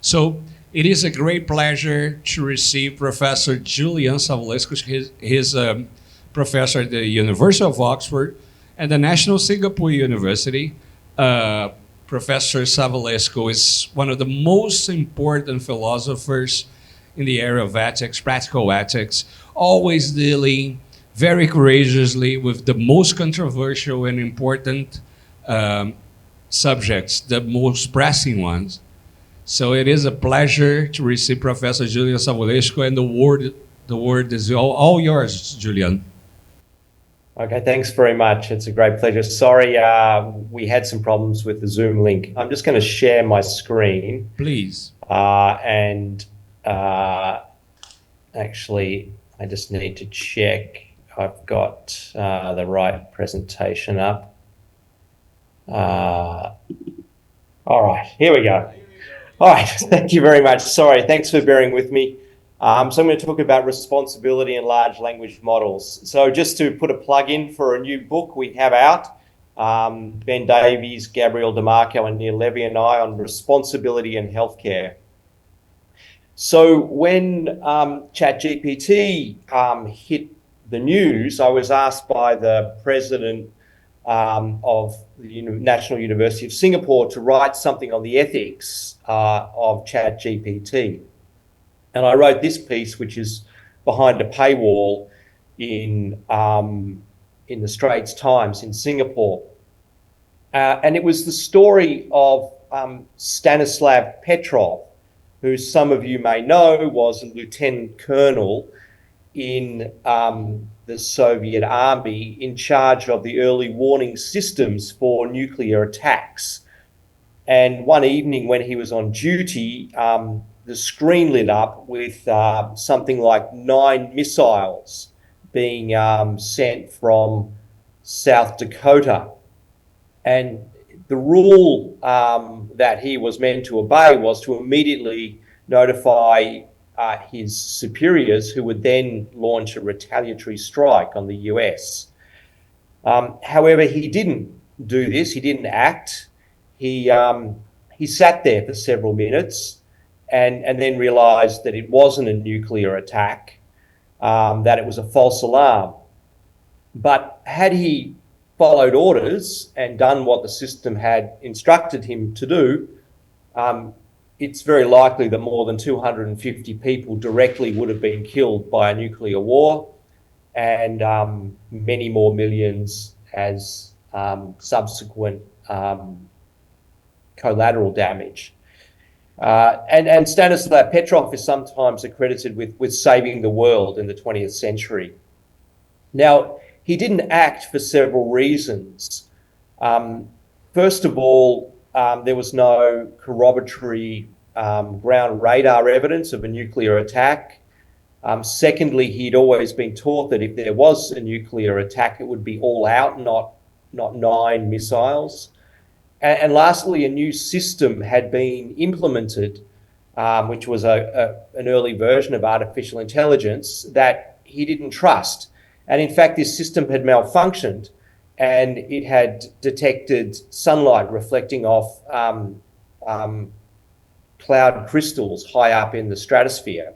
So it is a great pleasure to receive Professor Julian Savulescu. He's a professor at the University of Oxford and the National Singapore University. Professor Savulescu is one of the most important philosophers in the area of ethics, practical ethics, always dealing very courageously with the most controversial and important subjects, the most pressing ones. So it is a pleasure to receive Professor Julian Savulescu, and the word is all yours, Julian. Okay, thanks very much. It's a great pleasure. Sorry, we had some problems with the Zoom link. I'm just going to share my screen. Please. Actually, I just need to check I've got the right presentation up. All right, here we go. All right, thank you very much. Sorry, thanks for bearing with me. So I'm going to talk about responsibility in large language models. So just to put a plug in for a new book we have out, Ben Davies, Gabriel DeMarco and Neil Levy and I on responsibility in healthcare. So when ChatGPT hit the news, I was asked by the president of the National University of Singapore to write something on the ethics of ChatGPT. And I wrote this piece, which is behind a paywall in the Straits Times in Singapore. And it was the story of Stanislav Petrov, who some of you may know was a lieutenant colonel in the Soviet army in charge of the early warning systems for nuclear attacks. And one evening when he was on duty, the screen lit up with something like 9 missiles being sent from South Dakota. And the rule that he was meant to obey was to immediately notify his superiors, who would then launch a retaliatory strike on the US. However, he didn't do this. He didn't act. He sat there for several minutes and then realized that it wasn't a nuclear attack, that it was a false alarm. But had he followed orders and done what the system had instructed him to do, it's very likely that more than 250 people directly would have been killed by a nuclear war, and many more millions as subsequent collateral damage. And Stanislav Petrov is sometimes accredited with saving the world in the 20th century. Now, he didn't act for several reasons. First of all, there was no corroboratory ground radar evidence of a nuclear attack. Secondly, he'd always been taught that if there was a nuclear attack, it would be all out, not 9 missiles. And lastly, a new system had been implemented, which was an early version of artificial intelligence that he didn't trust. And in fact, this system had malfunctioned, and it had detected sunlight reflecting off cloud crystals high up in the stratosphere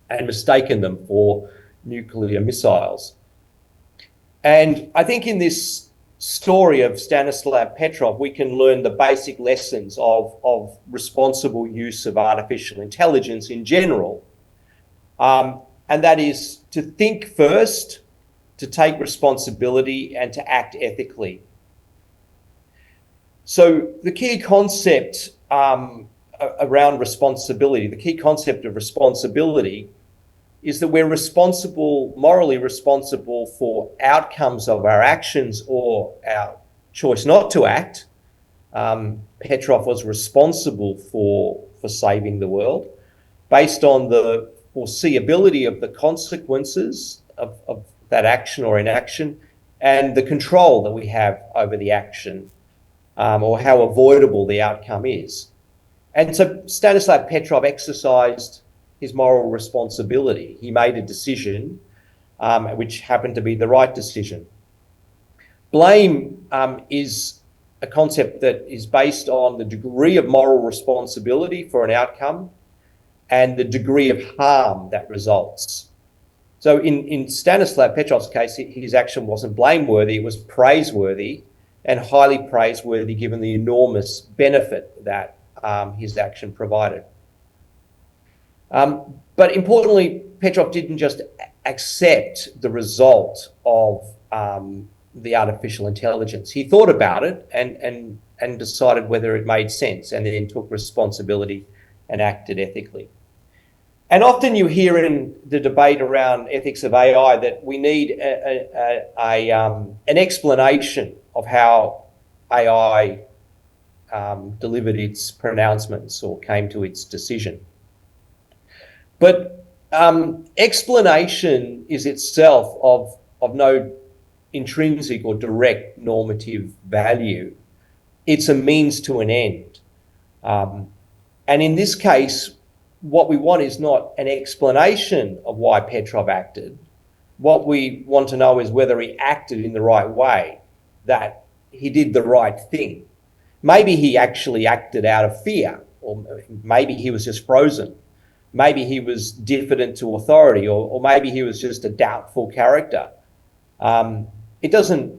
and mistaken them for nuclear missiles. And I think in this story of Stanislav Petrov, we can learn the basic lessons of responsible use of artificial intelligence in general. And that is to think first, to take responsibility, and to act ethically. So the key concept around responsibility, the key concept of responsibility is that we're responsible, morally responsible for outcomes of our actions or our choice not to act. Petrov was responsible for saving the world based on the foreseeability of the consequences of that action or inaction, and the control that we have over the action, or how avoidable the outcome is. And so Stanislav Petrov exercised his moral responsibility. He made a decision which happened to be the right decision. Blame is a concept that is based on the degree of moral responsibility for an outcome and the degree of harm that results. So in Stanislav Petrov's case, his action wasn't blameworthy, it was praiseworthy, and highly praiseworthy given the enormous benefit that his action provided. But importantly, Petrov didn't just accept the result of the artificial intelligence. He thought about it and decided whether it made sense, and then took responsibility and acted ethically. And often you hear in the debate around ethics of AI that we need an explanation of how AI delivered its pronouncements or came to its decision. But explanation is itself of no intrinsic or direct normative value. It's a means to an end. And in this case, what we want is not an explanation of why Petrov acted. What we want to know is whether he acted in the right way, that he did the right thing. Maybe he actually acted out of fear, or maybe he was just frozen. Maybe he was diffident to authority, or maybe he was just a doubtful character. It doesn't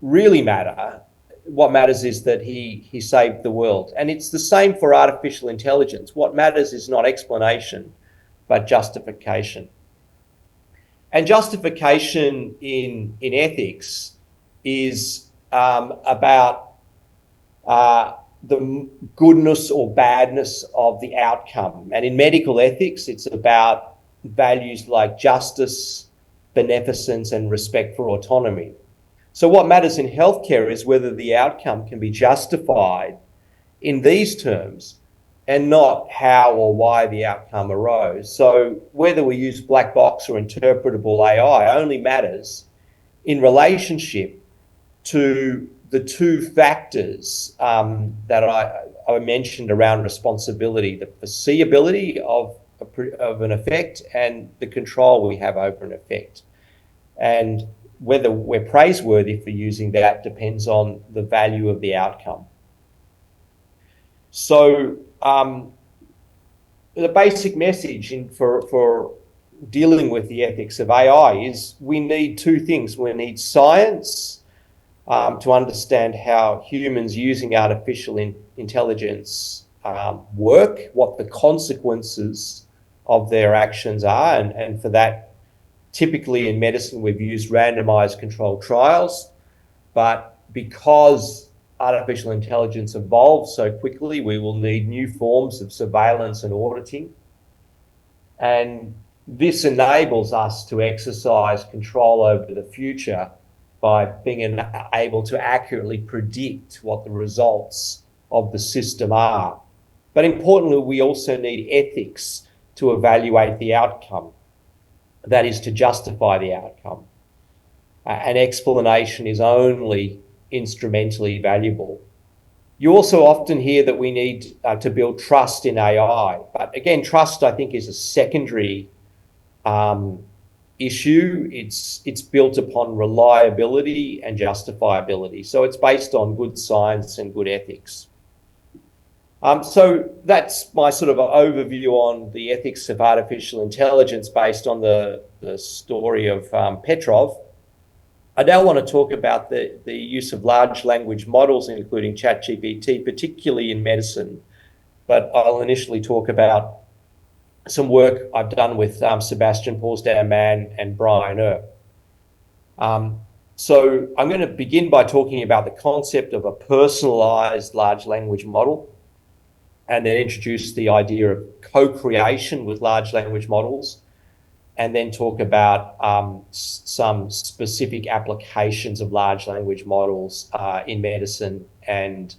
really matter. What matters is that he saved the world. And it's the same for artificial intelligence. What matters is not explanation, but justification. And justification in ethics is about the goodness or badness of the outcome. And in medical ethics, it's about values like justice, beneficence, and respect for autonomy. So what matters in healthcare is whether the outcome can be justified in these terms and not how or why the outcome arose. So whether we use black box or interpretable AI only matters in relationship to the two factors that I mentioned around responsibility, the foreseeability of an effect and the control we have over an effect. And whether we're praiseworthy for using that depends on the value of the outcome. So the basic message for dealing with the ethics of AI is we need two things. We need science to understand how humans using artificial intelligence work, what the consequences of their actions are, and for that, typically in medicine, we've used randomized controlled trials, but because artificial intelligence evolves so quickly, we will need new forms of surveillance and auditing. And this enables us to exercise control over the future by being able to accurately predict what the results of the system are. But importantly, we also need ethics to evaluate the outcome. That is, to justify the outcome. An explanation is only instrumentally valuable. You also often hear that we need to build trust in AI. But again, trust, I think, is a secondary issue. It's built upon reliability and justifiability. So it's based on good science and good ethics. So that's my sort of overview on the ethics of artificial intelligence based on the story of Petrov. I now want to talk about the use of large language models, including ChatGPT, particularly in medicine. But I'll initially talk about some work I've done with Sebastian Porsdam-Mann and Brian Earp. So I'm going to begin by talking about the concept of a personalized large language model, and then introduce the idea of co-creation with large language models, and then talk about some specific applications of large language models in medicine and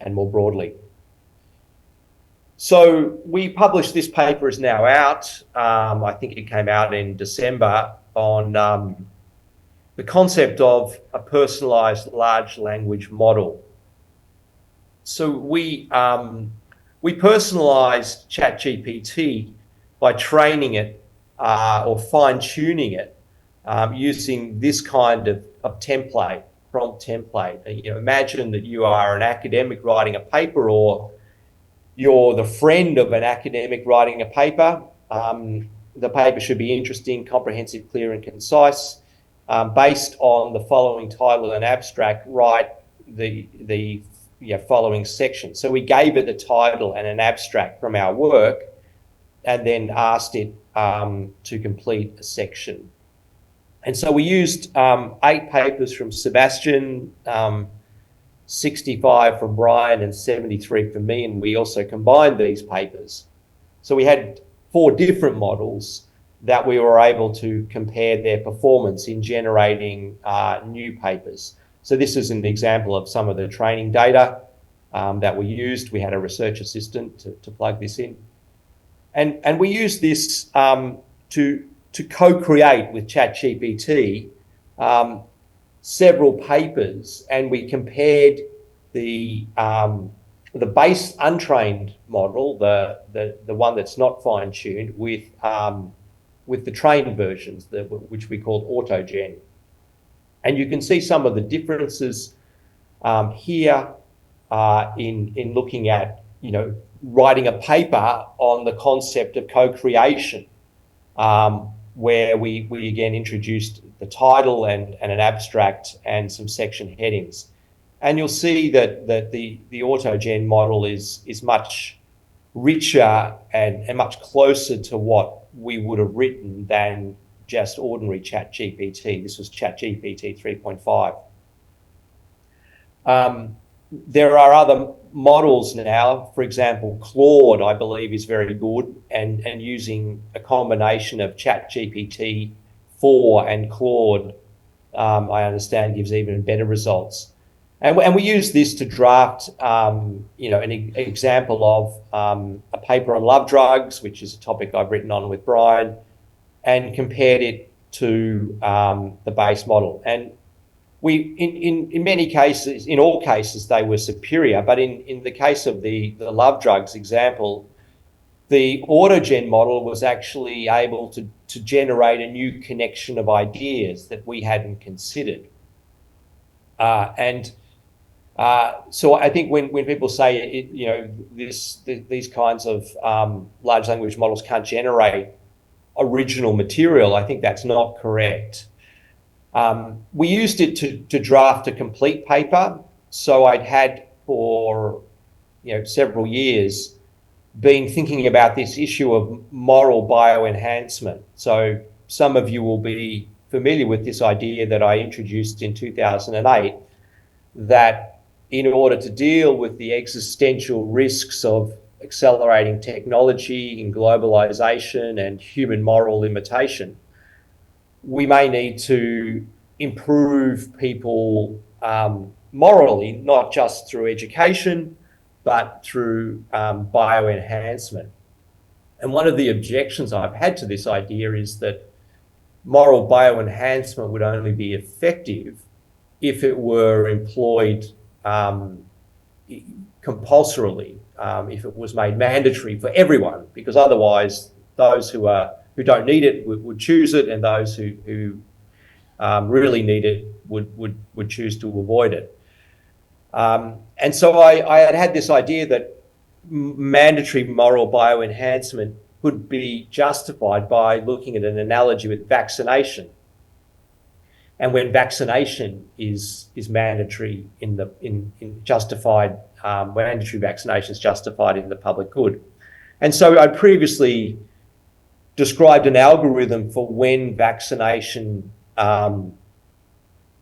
more broadly. So we published, this paper is now out, I think it came out in December, on the concept of a personalized large language model. So we personalized ChatGPT by training it or fine-tuning it using this kind of template. prompt template. Imagine that you are an academic writing a paper, or you're the friend of an academic writing a paper. The paper should be interesting, comprehensive, clear, and concise. Based on the following title and abstract, write the following section. So we gave it the title and an abstract from our work, and then asked it to complete a section. And so we used 8 papers from Sebastian, 65 from Brian, and 73 from me, and we also combined these papers. So we had 4 different models that we were able to compare their performance in generating new papers. So this is an example of some of the training data that we used. We had a research assistant to plug this in. And we used this to co-create with ChatGPT several papers, and we compared the base untrained model, the one that's not fine-tuned, with the trained versions, which we called AutoGen. And you can see some of the differences here in looking at, writing a paper on the concept of co-creation, where we again introduced the title and an abstract and some section headings. And you'll see that the AutoGen model is much richer and much closer to what we would have written than just ordinary ChatGPT. This was ChatGPT 3.5. There are other models now. For example, Claude, I believe, is very good, and using a combination of ChatGPT 4 and Claude, I understand, gives even better results. And we use this to draft, an example of a paper on love drugs, which is a topic I've written on with Brian, and compared it to the base model. And we, in many cases, in all cases, they were superior. But in the case of the love drugs example, the AutoGen model was actually able to generate a new connection of ideas that we hadn't considered. So I think when people say these kinds of large language models can't generate original material, I think that's not correct. We used it to draft a complete paper. So I'd had for several years been thinking about this issue of moral bioenhancement. So some of you will be familiar with this idea that I introduced in 2008, that in order to deal with the existential risks of accelerating technology and globalization and human moral limitation, we may need to improve people morally, not just through education, but through bioenhancement. And one of the objections I've had to this idea is that moral bioenhancement would only be effective if it were employed compulsorily, if it was made mandatory for everyone, because otherwise those who don't need it would choose it, and those who really need it would choose to avoid it. And so I had this idea that mandatory moral bioenhancement could be justified by looking at an analogy with vaccination. And when vaccination is mandatory justified, mandatory vaccination is justified in the public good. And so I previously described an algorithm for when vaccination can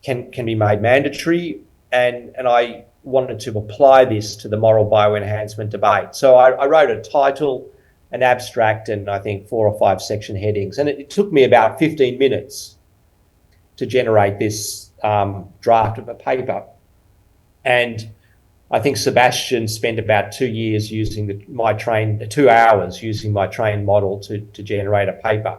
be made mandatory, and I wanted to apply this to the moral bioenhancement debate. So I wrote a title, an abstract, and I think 4 or 5 section headings, and it took me about 15 minutes to generate this draft of a paper. And I think Sebastian spent about 2 years using 2 hours using my trained model to generate a paper.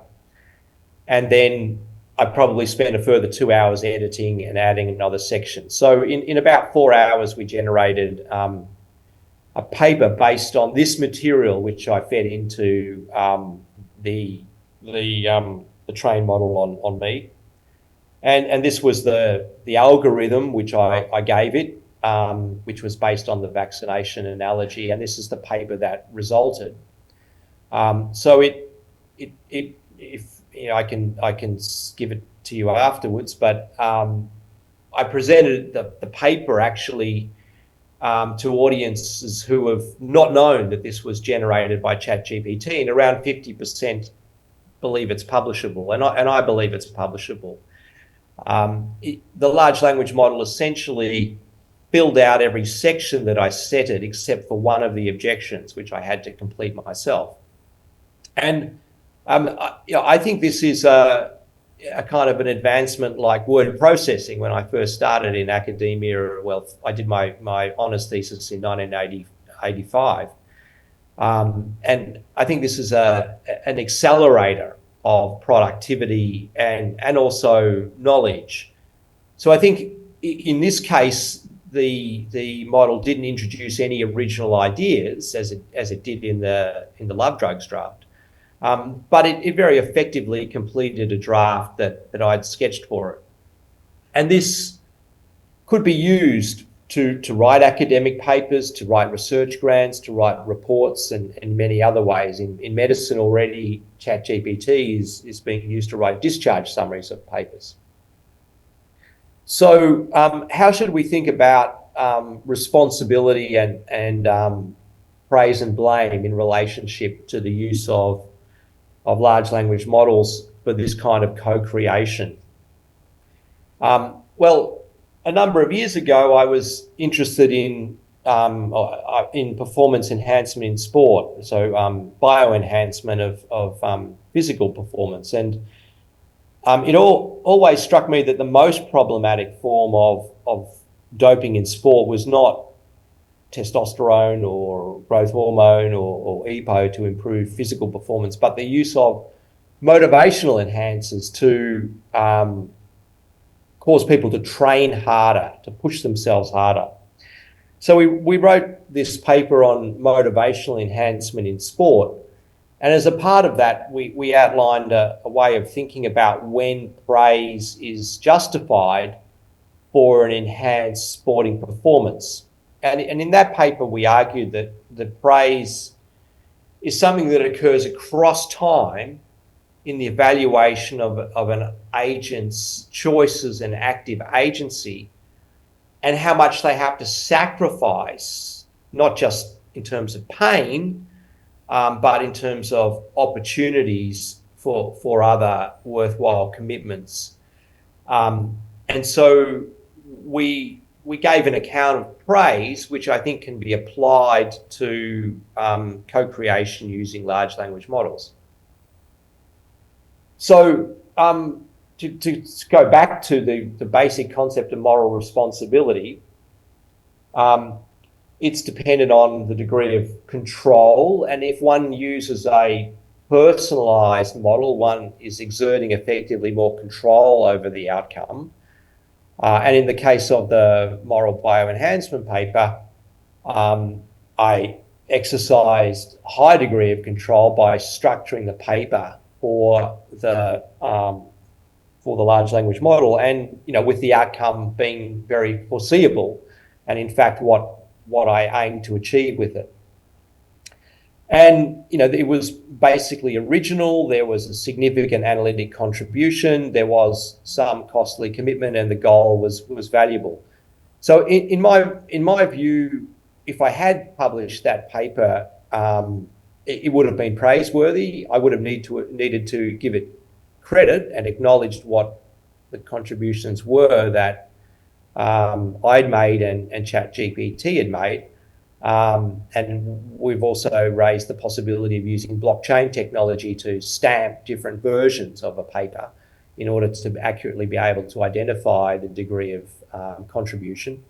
And then I probably spent a further 2 hours editing and adding another section. So in about 4 hours, we generated a paper based on this material, which I fed into the trained model on me. And this was the algorithm which I gave it, which was based on the vaccination analogy, and this is the paper that resulted. So if you know, I can give it to you afterwards, but I presented the paper actually to audiences who have not known that this was generated by ChatGPT, and around 50% believe it's publishable, and I believe it's publishable. The large language model essentially filled out every section that I set it, except for one of the objections, which I had to complete myself. And I think this is a kind of an advancement like word processing. When I first started in academia, well, I did my honours thesis in 1985. And I think this is an accelerator of productivity and also knowledge. So I think in this case, the model didn't introduce any original ideas as it did in the love drugs draft, but it very effectively completed a draft that I'd sketched for it, and this could be used to write academic papers, to write research grants, to write reports, and many other ways. In medicine already, ChatGPT is being used to write discharge summaries of papers. So how should we think about responsibility and praise and blame in relationship to the use of large language models for this kind of co-creation? Well, a number of years ago, I was interested in performance enhancement in sport, so bioenhancement of physical performance, and it always struck me that the most problematic form of doping in sport was not testosterone or growth hormone or EPO to improve physical performance, but the use of motivational enhancers to cause people to train harder, to push themselves harder. So we wrote this paper on motivational enhancement in sport. And as a part of that, we outlined a way of thinking about when praise is justified for an enhanced sporting performance. And in that paper, we argued that praise is something that occurs across time in the evaluation of an agent's choices and active agency, and how much they have to sacrifice, not just in terms of pain, but in terms of opportunities for other worthwhile commitments. And so we gave an account of praise, which I think can be applied to co-creation using large language models. So to go back to the basic concept of moral responsibility, it's dependent on the degree of control. And if one uses a personalised model, one is exerting effectively more control over the outcome. And in the case of the moral bioenhancement paper, I exercised a high degree of control by structuring the paper for the large language model, and with the outcome being very foreseeable, and in fact what I aimed to achieve with it. And it was basically original. There was a significant analytic contribution. There was some costly commitment, and the goal was valuable. So in my view, if I had published that paper, it would have been praiseworthy. I would have needed to give it credit and acknowledged what the contributions were that I'd made and ChatGPT had made. And we've also raised the possibility of using blockchain technology to stamp different versions of a paper in order to accurately be able to identify the degree of contribution.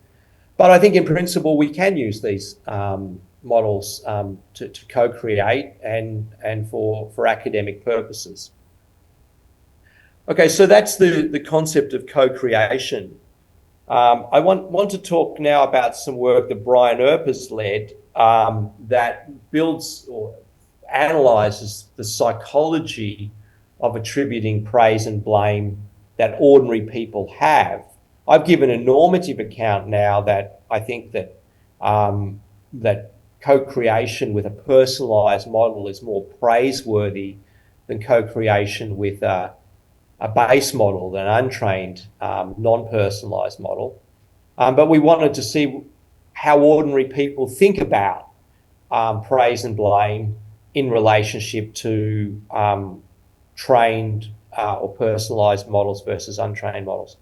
But I think in principle, we can use these models to co-create and for academic purposes. Okay, so that's the concept of co-creation. I want to talk now about some work that Brian Earp has led that builds or analyses the psychology of attributing praise and blame that ordinary people have. I've given a normative account now that I think that that co-creation with a personalised model is more praiseworthy than co-creation with a base model, an untrained, non-personalised model. But we wanted to see how ordinary people think about praise and blame in relationship to trained or personalised models versus untrained models.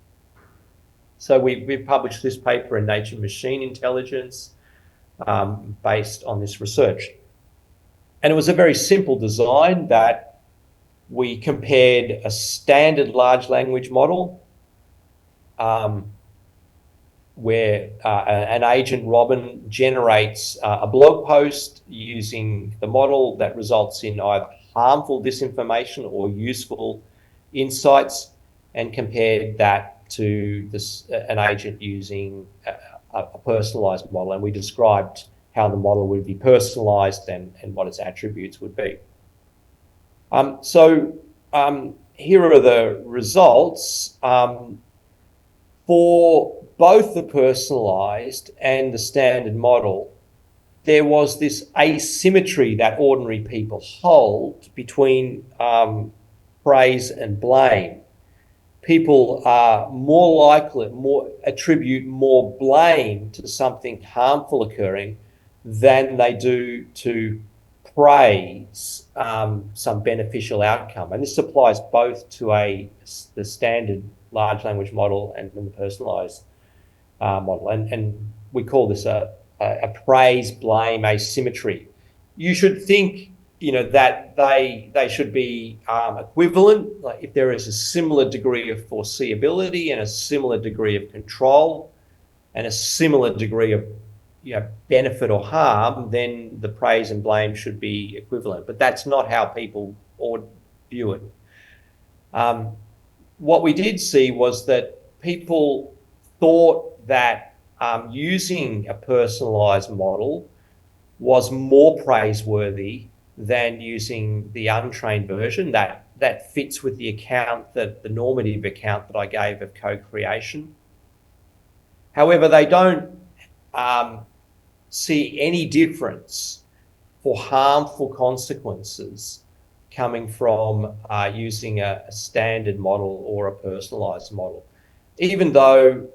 So we've published this paper in Nature Machine Intelligence based on this research. And it was a very simple design that we compared a standard large language model where an agent, Robin, generates a blog post using the model that results in either harmful disinformation or useful insights, and compared that to an agent using a personalised model. And we described how the model would be personalised and what its attributes would be. Here are the results. For both the personalised and the standard model, there was this asymmetry that ordinary people hold between praise and blame. People are more likely, attribute more blame to something harmful occurring than they do to praise some beneficial outcome. And this applies both to the standard large language model and the personalised model. And we call this a praise-blame asymmetry. You should think, that they should be equivalent. Like if there is a similar degree of foreseeability and a similar degree of control and a similar degree of benefit or harm, then the praise and blame should be equivalent. But that's not how people view it. What we did see was that people thought that using a personalised model was more praiseworthy than using the untrained version. That fits with the account, the normative account that I gave of co-creation. However, they don't see any difference for harmful consequences coming from using a standard model or a personalised model. Even though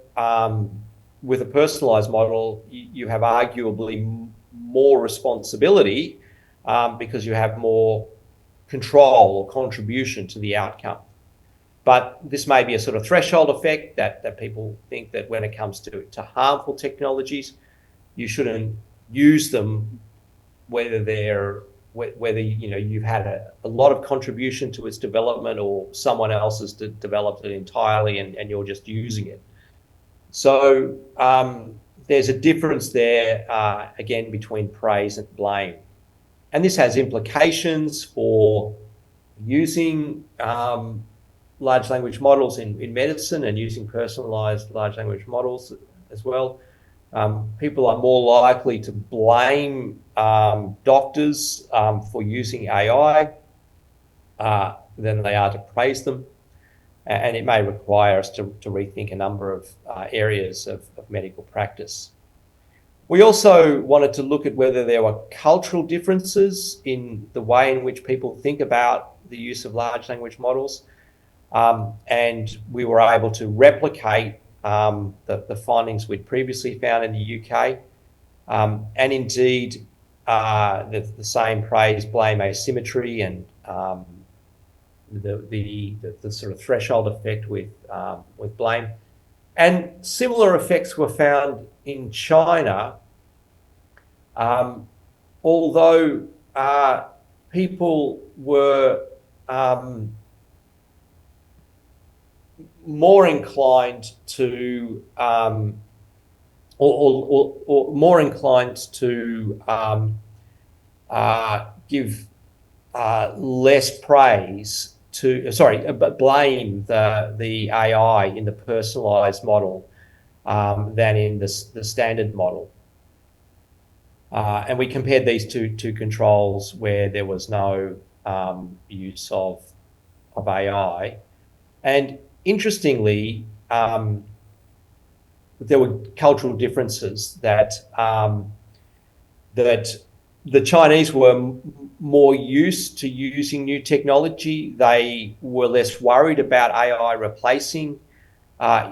with a personalised model, you have arguably more responsibility because you have more control or contribution to the outcome. But this may be a sort of threshold effect that people think that when it comes to harmful technologies, you shouldn't use them whether you've had a lot of contribution to its development or someone else has developed it entirely and you're just using it. So there's a difference there, again, between praise and blame. And this has implications for using large language models in medicine and using personalised large language models as well. People are more likely to blame doctors for using AI than they are to praise them. And it may require us to rethink a number of areas of medical practice. We also wanted to look at whether there were cultural differences in the way in which people think about the use of large language models. And we were able to replicate the findings we'd previously found in the UK. And indeed, the same praise-blame asymmetry and the sort of threshold effect with blame. And similar effects were found in China, although people were more inclined to or more inclined to give less praise but blame the AI in the personalised model than in the standard model. And we compared these two controls where there was no use of AI. And interestingly, there were cultural differences that the Chinese were more used to using new technology. They were less worried about AI replacing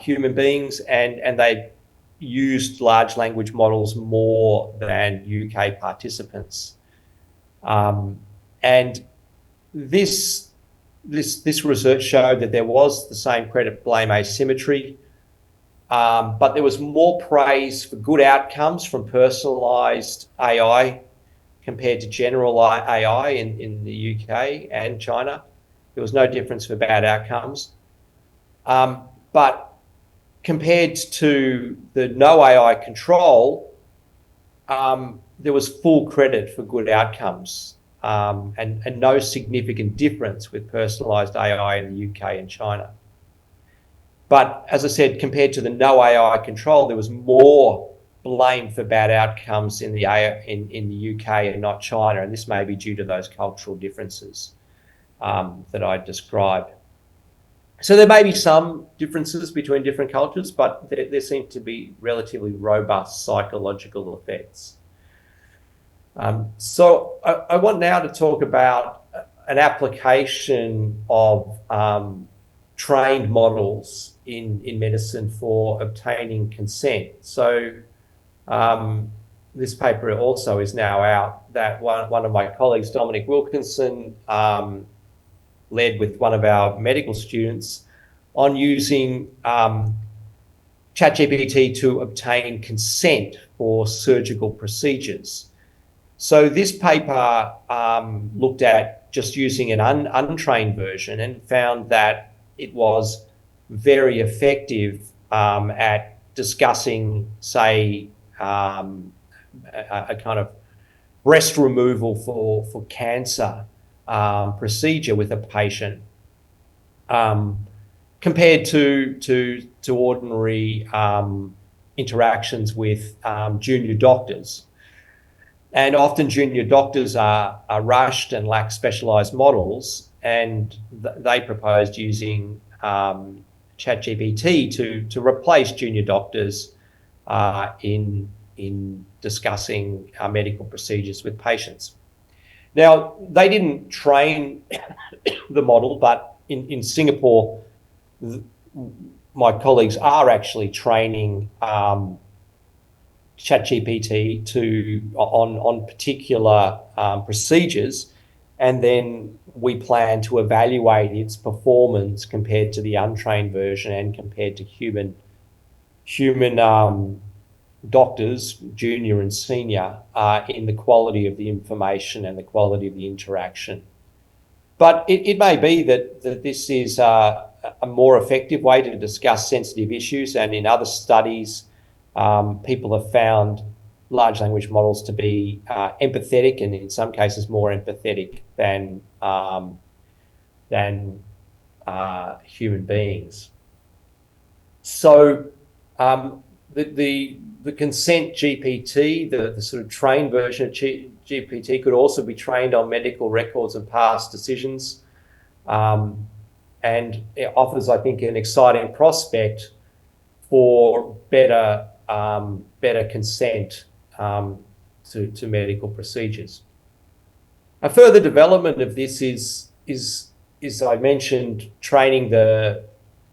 human beings, and they used large language models more than UK participants. And this research showed that there was the same credit-blame asymmetry, but there was more praise for good outcomes from personalised AI compared to general AI in the UK and China. There was no difference for bad outcomes. But compared to the no AI control, there was full credit for good outcomes, and no significant difference with personalised AI in the UK and China. But as I said, compared to the no AI control, there was more blame for bad outcomes in the UK and not China, and this may be due to those cultural differences that I described. So there may be some differences between different cultures, but there seem to be relatively robust psychological effects. So I want now to talk about an application of trained models in medicine for obtaining consent. So this paper also is now out that one of my colleagues, Dominic Wilkinson, led with one of our medical students on using ChatGPT to obtain consent for surgical procedures. So this paper looked at just using an untrained version and found that it was very effective at discussing, say, a kind of breast removal for cancer procedure with a patient, compared to ordinary interactions with junior doctors. And often junior doctors are rushed and lack specialised models, and they proposed using ChatGPT to replace junior doctors in discussing medical procedures with patients. Now, they didn't train the model, but in Singapore, my colleagues are actually training ChatGPT on particular procedures, and then we plan to evaluate its performance compared to the untrained version and compared to human doctors, junior and senior, in the quality of the information and the quality of the interaction. But it may be that this is a more effective way to discuss sensitive issues, and in other studies, people have found large language models to be empathetic, and in some cases more empathetic than human beings. So the consent GPT, the sort of trained version of GPT, could also be trained on medical records and past decisions, and it offers, I think, an exciting prospect for better consent to medical procedures. A further development of this is I mentioned, training the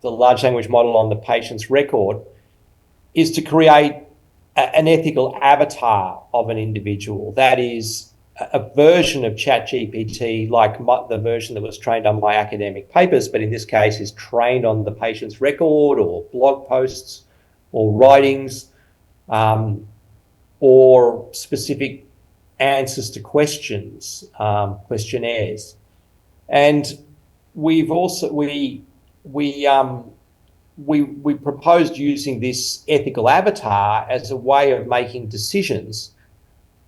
large language model on the patient's record, is to create an ethical avatar of an individual. That is a version of ChatGPT like the version that was trained on my academic papers, but in this case is trained on the patient's record or blog posts or writings, or specific answers to questions, questionnaires. And we've also we proposed using this ethical avatar as a way of making decisions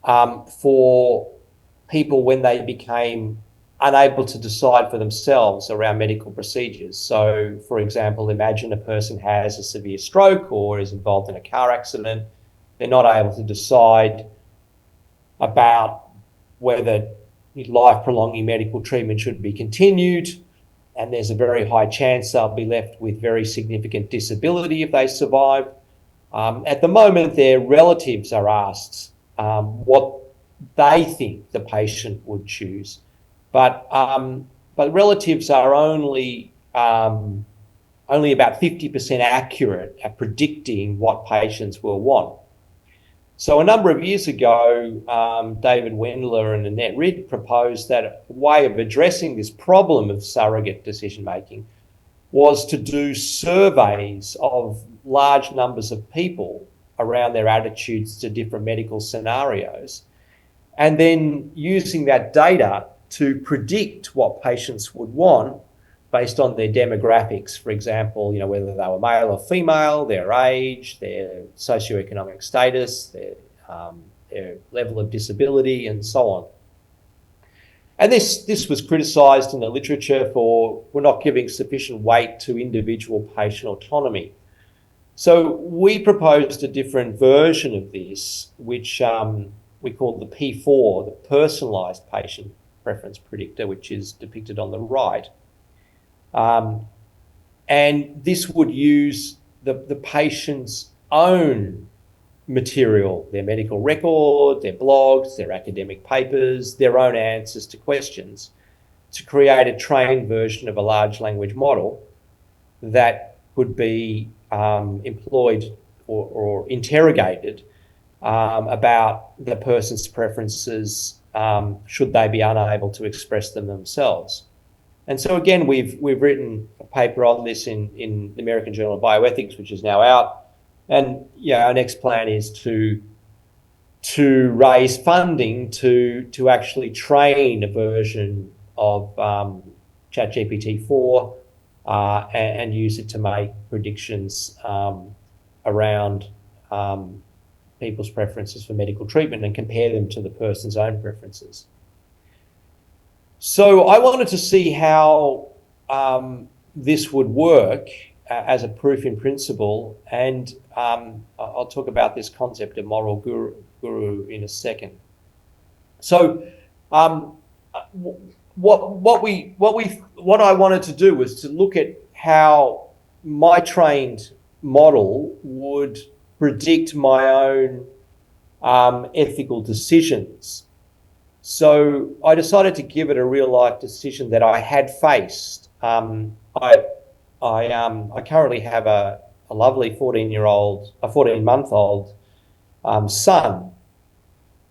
for people when they became unable to decide for themselves around medical procedures. So, for example, imagine a person has a severe stroke or is involved in a car accident. They're not able to decide about whether life-prolonging medical treatment should be continued, and there's a very high chance they'll be left with very significant disability if they survive. At the moment, their relatives are asked what they think the patient would choose, but relatives are only about 50% accurate at predicting what patients will want. So a number of years ago, David Wendler and Annette Ridd proposed that a way of addressing this problem of surrogate decision-making was to do surveys of large numbers of people around their attitudes to different medical scenarios, and then using that data to predict what patients would want based on their demographics. For example, whether they were male or female, their age, their socioeconomic status, their level of disability, and so on. And this was criticised in the literature for not giving sufficient weight to individual patient autonomy. So we proposed a different version of this, which we called the P4, the Personalised Patient Preference Predictor, which is depicted on the right. And this would use the patient's own material, their medical record, their blogs, their academic papers, their own answers to questions, to create a trained version of a large language model that could be employed or interrogated about the person's preferences should they be unable to express them themselves. And so again, we've written a paper on this in the American Journal of Bioethics, which is now out. And our next plan is to raise funding to actually train a version of ChatGPT-4 and use it to make predictions around people's preferences for medical treatment and compare them to the person's own preferences. So I wanted to see how this would work as a proof in principle, and I'll talk about this concept of moral guru in a second. So what I wanted to do was to look at how my trained model would predict my own ethical decisions. So I decided to give it a real life decision that I had faced. I currently have a lovely 14-month-old son.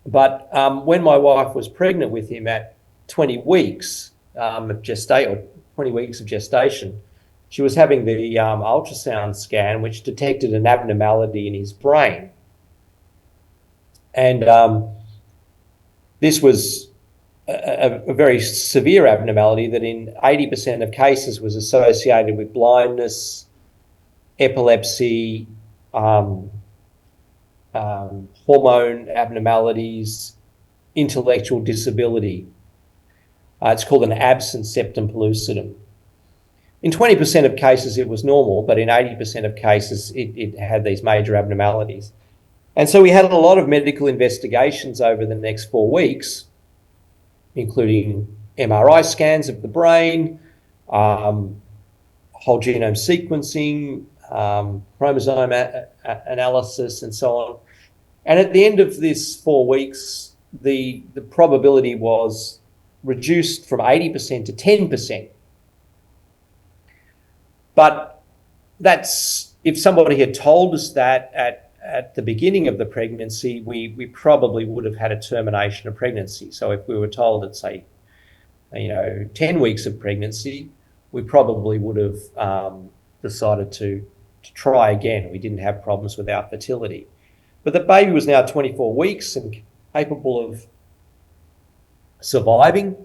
But when my wife was pregnant with him at 20 weeks of gestation, she was having the ultrasound scan, which detected an abnormality in his brain. And this was a very severe abnormality that in 80% of cases was associated with blindness, epilepsy, hormone abnormalities, intellectual disability. It's called an absent septum pellucidum. In 20% of cases it was normal, but in 80% of cases it had these major abnormalities. And so we had a lot of medical investigations over the next 4 weeks, including MRI scans of the brain, whole genome sequencing, chromosome analysis, and so on. And at the end of this 4 weeks, the probability was reduced from 80% to 10%. But that's, if somebody had told us that at the beginning of the pregnancy, we probably would have had a termination of pregnancy. So if we were told at, say, 10 weeks of pregnancy, we probably would have decided to try again. We didn't have problems with our fertility. But the baby was now 24 weeks and capable of surviving.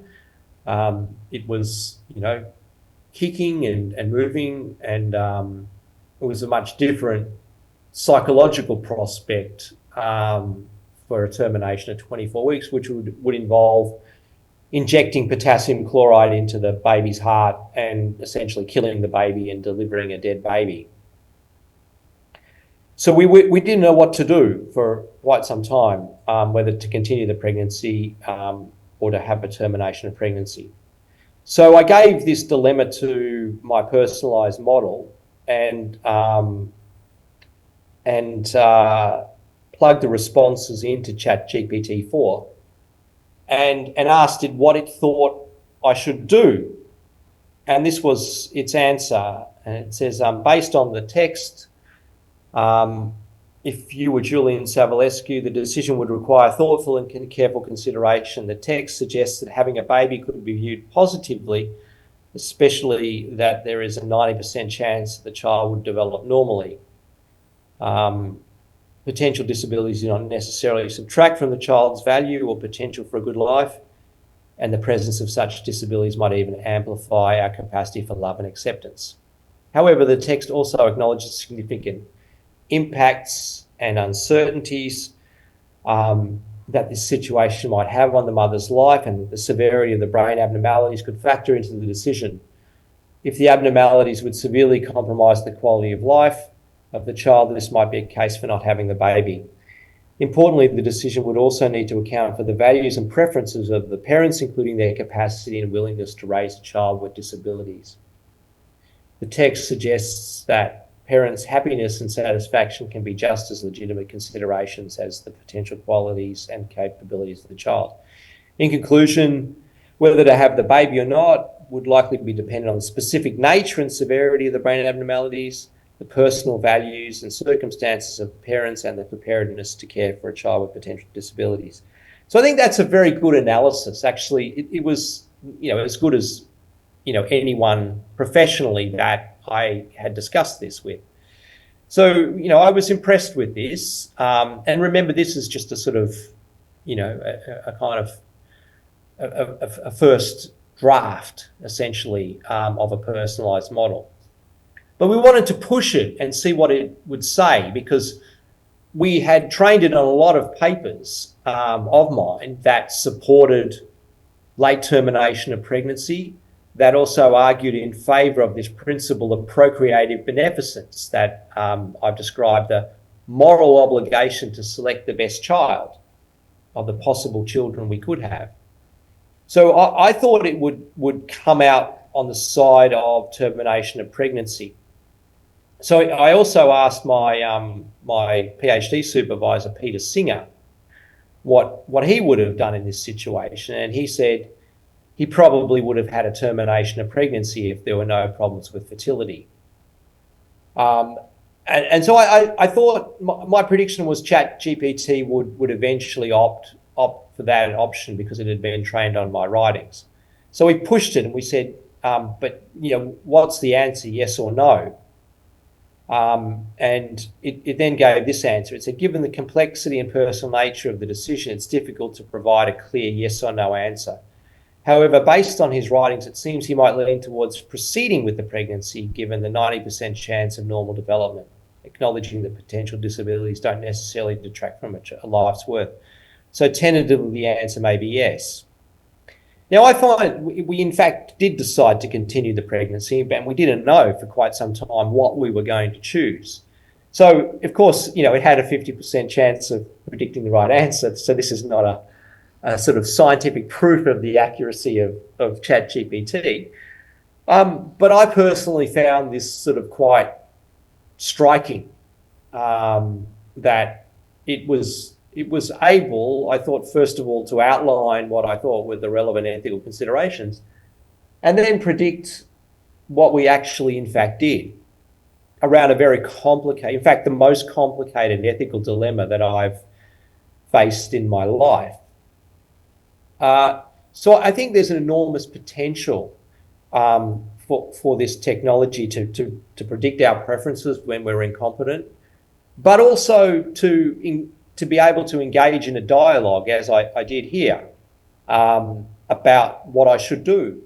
It was, kicking and moving, and it was a much different psychological prospect for a termination at 24 weeks, which would involve injecting potassium chloride into the baby's heart and essentially killing the baby and delivering a dead baby. So we didn't know what to do for quite some time, whether to continue the pregnancy or to have a termination of pregnancy. So I gave this dilemma to my personalised model and plugged the responses into ChatGPT-4 and asked it what it thought I should do. And this was its answer. And it says, based on the text, if you were Julian Savulescu, the decision would require thoughtful and careful consideration. The text suggests that having a baby could be viewed positively, especially that there is a 90% chance that the child would develop normally. Potential disabilities do not necessarily subtract from the child's value or potential for a good life, and the presence of such disabilities might even amplify our capacity for love and acceptance. However, the text also acknowledges significant impacts and uncertainties that this situation might have on the mother's life, and the severity of the brain abnormalities could factor into the decision. If the abnormalities would severely compromise the quality of life of the child, this might be a case for not having the baby. Importantly, the decision would also need to account for the values and preferences of the parents, including their capacity and willingness to raise a child with disabilities. The text suggests that parents' happiness and satisfaction can be just as legitimate considerations as the potential qualities and capabilities of the child. In conclusion, whether to have the baby or not would likely be dependent on the specific nature and severity of the brain abnormalities, the personal values and circumstances of parents, and the preparedness to care for a child with potential disabilities. So I think that's a very good analysis. Actually, it was, as good as, anyone professionally that I had discussed this with. So, I was impressed with this. And remember, this is just a sort of, a kind of a first draft, essentially, of a personalised model. But we wanted to push it and see what it would say, because we had trained it on a lot of papers of mine that supported late termination of pregnancy, that also argued in favour of this principle of procreative beneficence that I've described, the moral obligation to select the best child of the possible children we could have. So I thought it would come out on the side of termination of pregnancy. So I also asked my my PhD supervisor, Peter Singer, what he would have done in this situation, and he said he probably would have had a termination of pregnancy if there were no problems with fertility. And so I thought my prediction was ChatGPT would eventually opt for that option because it had been trained on my writings. So we pushed it and we said, but what's the answer, yes or no? And it then gave this answer. It said, given the complexity and personal nature of the decision, it's difficult to provide a clear yes or no answer. However, based on his writings, it seems he might lean towards proceeding with the pregnancy given the 90% chance of normal development, acknowledging that potential disabilities don't necessarily detract from a life's worth. So tentatively, the answer may be yes. Now, I find we in fact did decide to continue the pregnancy, and we didn't know for quite some time what we were going to choose. So, of course, it had a 50% chance of predicting the right answer. So this is not a sort of scientific proof of the accuracy of ChatGPT. But I personally found this sort of quite striking, that it was able, I thought, first of all, to outline what I thought were the relevant ethical considerations, and then predict what we actually, in fact, did around a very complicated, in fact, the most complicated ethical dilemma that I've faced in my life. So I think there's an enormous potential for this technology to predict our preferences when we're incompetent, but also to be able to engage in a dialogue, as I did here, about what I should do.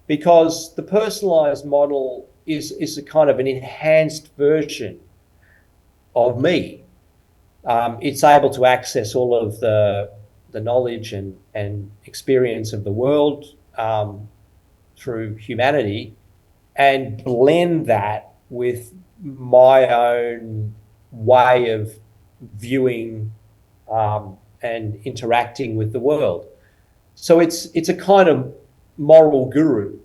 Because the personalised model is a kind of an enhanced version of me. It's able to access all of the knowledge and experience of the world through humanity and blend that with my own way of viewing and interacting with the world. So it's a kind of moral guru.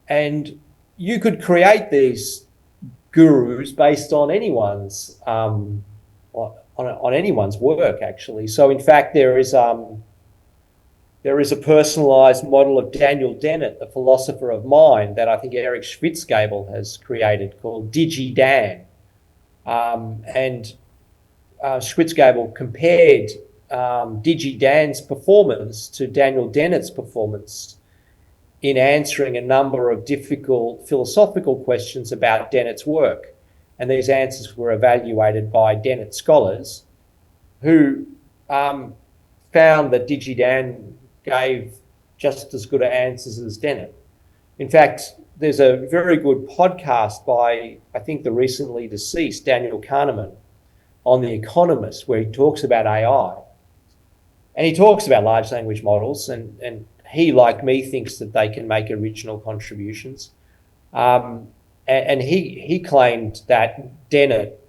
And you could create these gurus based on anyone's on anyone's work, actually. So in fact, there is a personalized model of Daniel Dennett, the philosopher of mind, that I think Eric Schwitzgebel has created, called DigiDan. And Schwitzgebel compared DigiDan's performance to Daniel Dennett's performance in answering a number of difficult philosophical questions about Dennett's work. And these answers were evaluated by Dennett scholars who found that DigiDan gave just as good answers as Dennett. In fact, there's a very good podcast by, I think, the recently deceased Daniel Kahneman on The Economist, where he talks about AI. And he talks about large language models, and he, like me, thinks that they can make original contributions. And he claimed that Dennett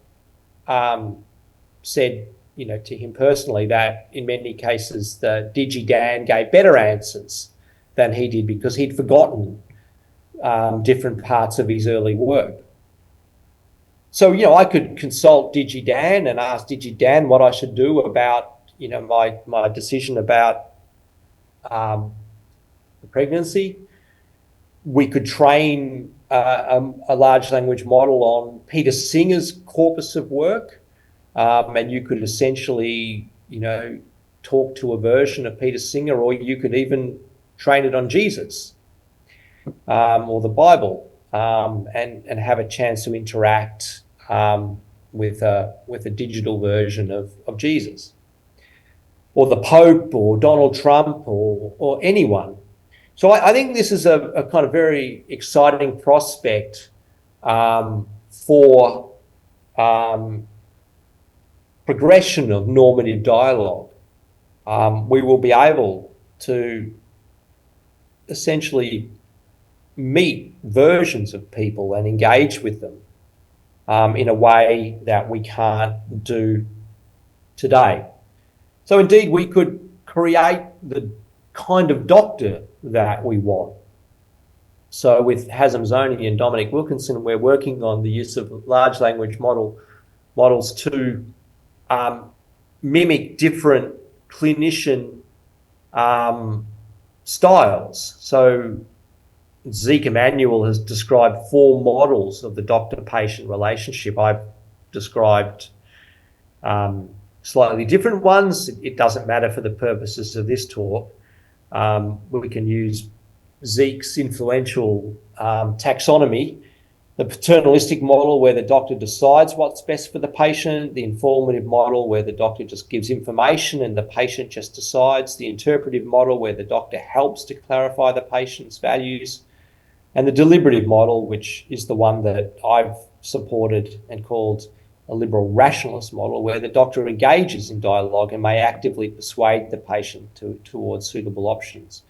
said, to him personally, that in many cases the DigiDan gave better answers than he did because he'd forgotten different parts of his early work. So, I could consult DigiDan and ask DigiDan what I should do about, my decision about the pregnancy. We could train a large language model on Peter Singer's corpus of work, and you could essentially, talk to a version of Peter Singer, or you could even train it on Jesus or the Bible, and have a chance to interact with a digital version of Jesus, or the Pope, or Donald Trump, or anyone. So I think this is a kind of very exciting prospect for progression of normative dialogue. We will be able to essentially meet versions of people and engage with them in a way that we can't do today. So indeed, we could create the kind of doctor that we want. So with Hazem Zoni and Dominic Wilkinson, we're working on the use of large language models to mimic different clinician styles. So Zeke Emanuel has described 4 models of the doctor-patient relationship. I've described slightly different ones. It doesn't matter for the purposes of this talk. We can use Zeke's influential taxonomy, the paternalistic model where the doctor decides what's best for the patient, the informative model where the doctor just gives information and the patient just decides, the interpretive model where the doctor helps to clarify the patient's values, and the deliberative model, which is the one that I've supported and called a liberal rationalist model, where the doctor engages in dialogue and may actively persuade the patient towards suitable options.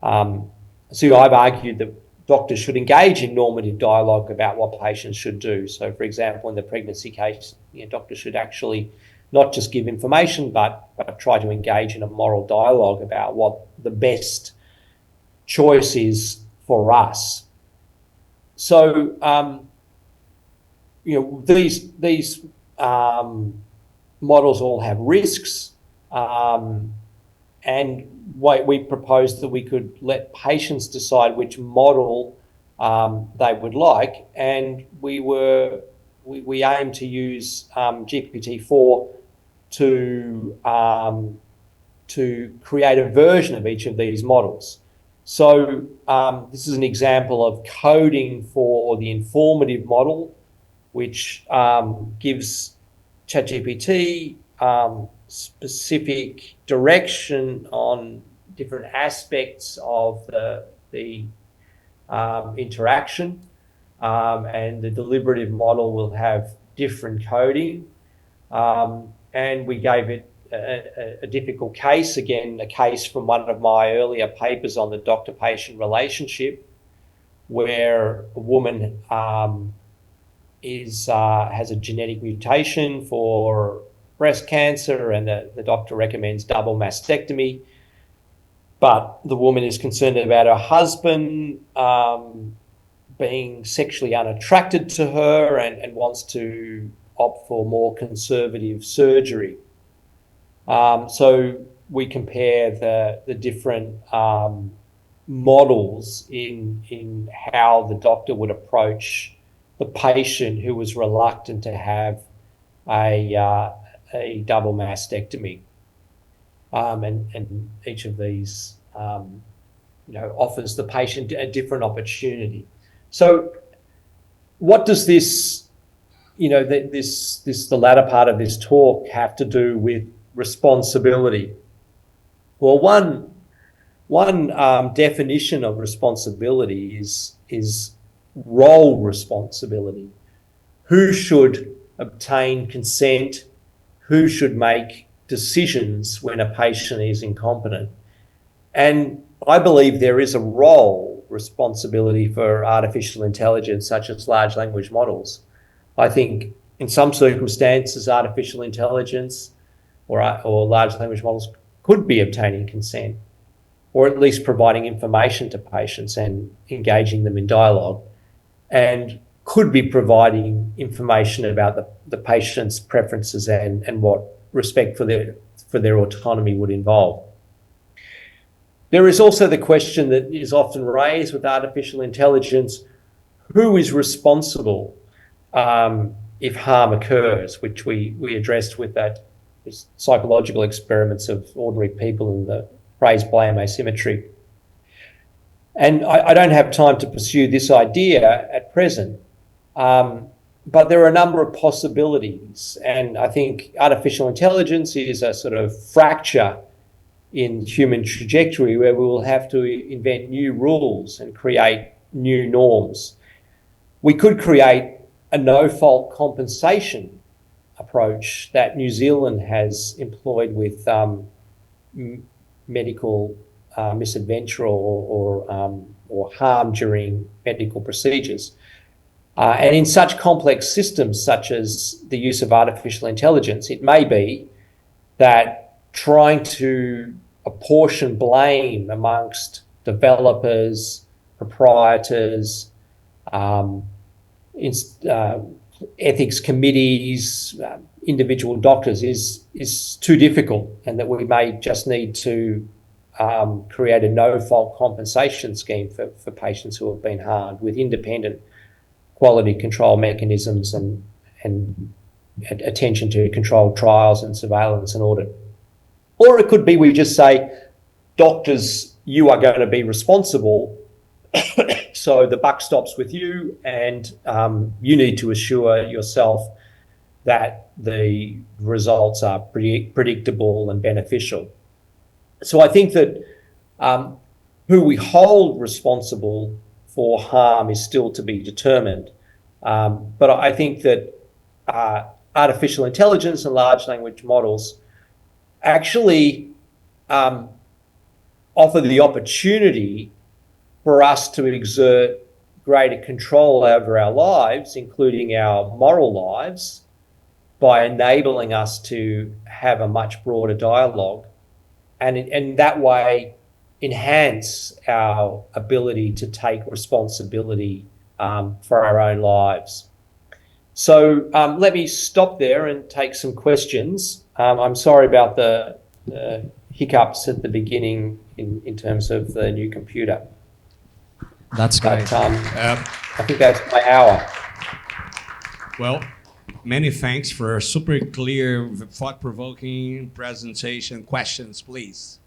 So I've argued that doctors should engage in normative dialogue about what patients should do. So, for example, in the pregnancy case, doctors should actually not just give information, but try to engage in a moral dialogue about what the best choice is for us. So, these models all have risks, and we proposed that we could let patients decide which model they would like, and we aim to use GPT-4 to create a version of each of these models. So this is an example of coding for the informative model, which gives ChatGPT specific direction on different aspects of the interaction, and the deliberative model will have different coding. And we gave it a difficult case, again, a case from one of my earlier papers on the doctor-patient relationship, where a woman has a genetic mutation for breast cancer, and the doctor recommends double mastectomy. but the woman is concerned about her husband being sexually unattracted to her and wants to opt for more conservative surgery. So we compare the different models in how the doctor would approach the patient who was reluctant to have a double mastectomy. And each of these offers the patient a different opportunity. So what does this, the latter part of this talk have to do with responsibility? Well, one definition of responsibility is role responsibility. Who should obtain consent? Who should make decisions when a patient is incompetent? And I believe there is a role responsibility for artificial intelligence, such as large language models. I think in some circumstances, artificial intelligence or large language models could be obtaining consent, or at least providing information to patients and engaging them in dialogue, and could be providing information about the patient's preferences and what respect for their autonomy would involve. There is also the question that is often raised with artificial intelligence: who is responsible if harm occurs, which we addressed with that psychological experiments of ordinary people in the phrase blame asymmetry. And I don't have time to pursue this idea at present, but there are a number of possibilities. And I think artificial intelligence is a sort of fracture in human trajectory where we will have to invent new rules and create new norms. We could create a no-fault compensation approach that New Zealand has employed with medical misadventure or harm during medical procedures. And in such complex systems such as the use of artificial intelligence, it may be that trying to apportion blame amongst developers, proprietors, ethics committees, individual doctors is too difficult, and that we may just need to create a no-fault compensation scheme for patients who have been harmed with independent quality control mechanisms and attention to controlled trials and surveillance and audit. Or it could be we just say, doctors, you are going to be responsible, so the buck stops with you, and you need to assure yourself that the results are predictable and beneficial. So I think that who we hold responsible for harm is still to be determined. But I think that artificial intelligence and large language models actually offer the opportunity for us to exert greater control over our lives, including our moral lives, by enabling us to have a much broader dialogue, and in that way enhance our ability to take responsibility for our own lives. So let me stop there and take some questions. I'm sorry about the hiccups at the beginning in terms of the new computer. That's great. But, I think that's my hour. Well, many thanks for a super clear, thought-provoking presentation. Questions, please.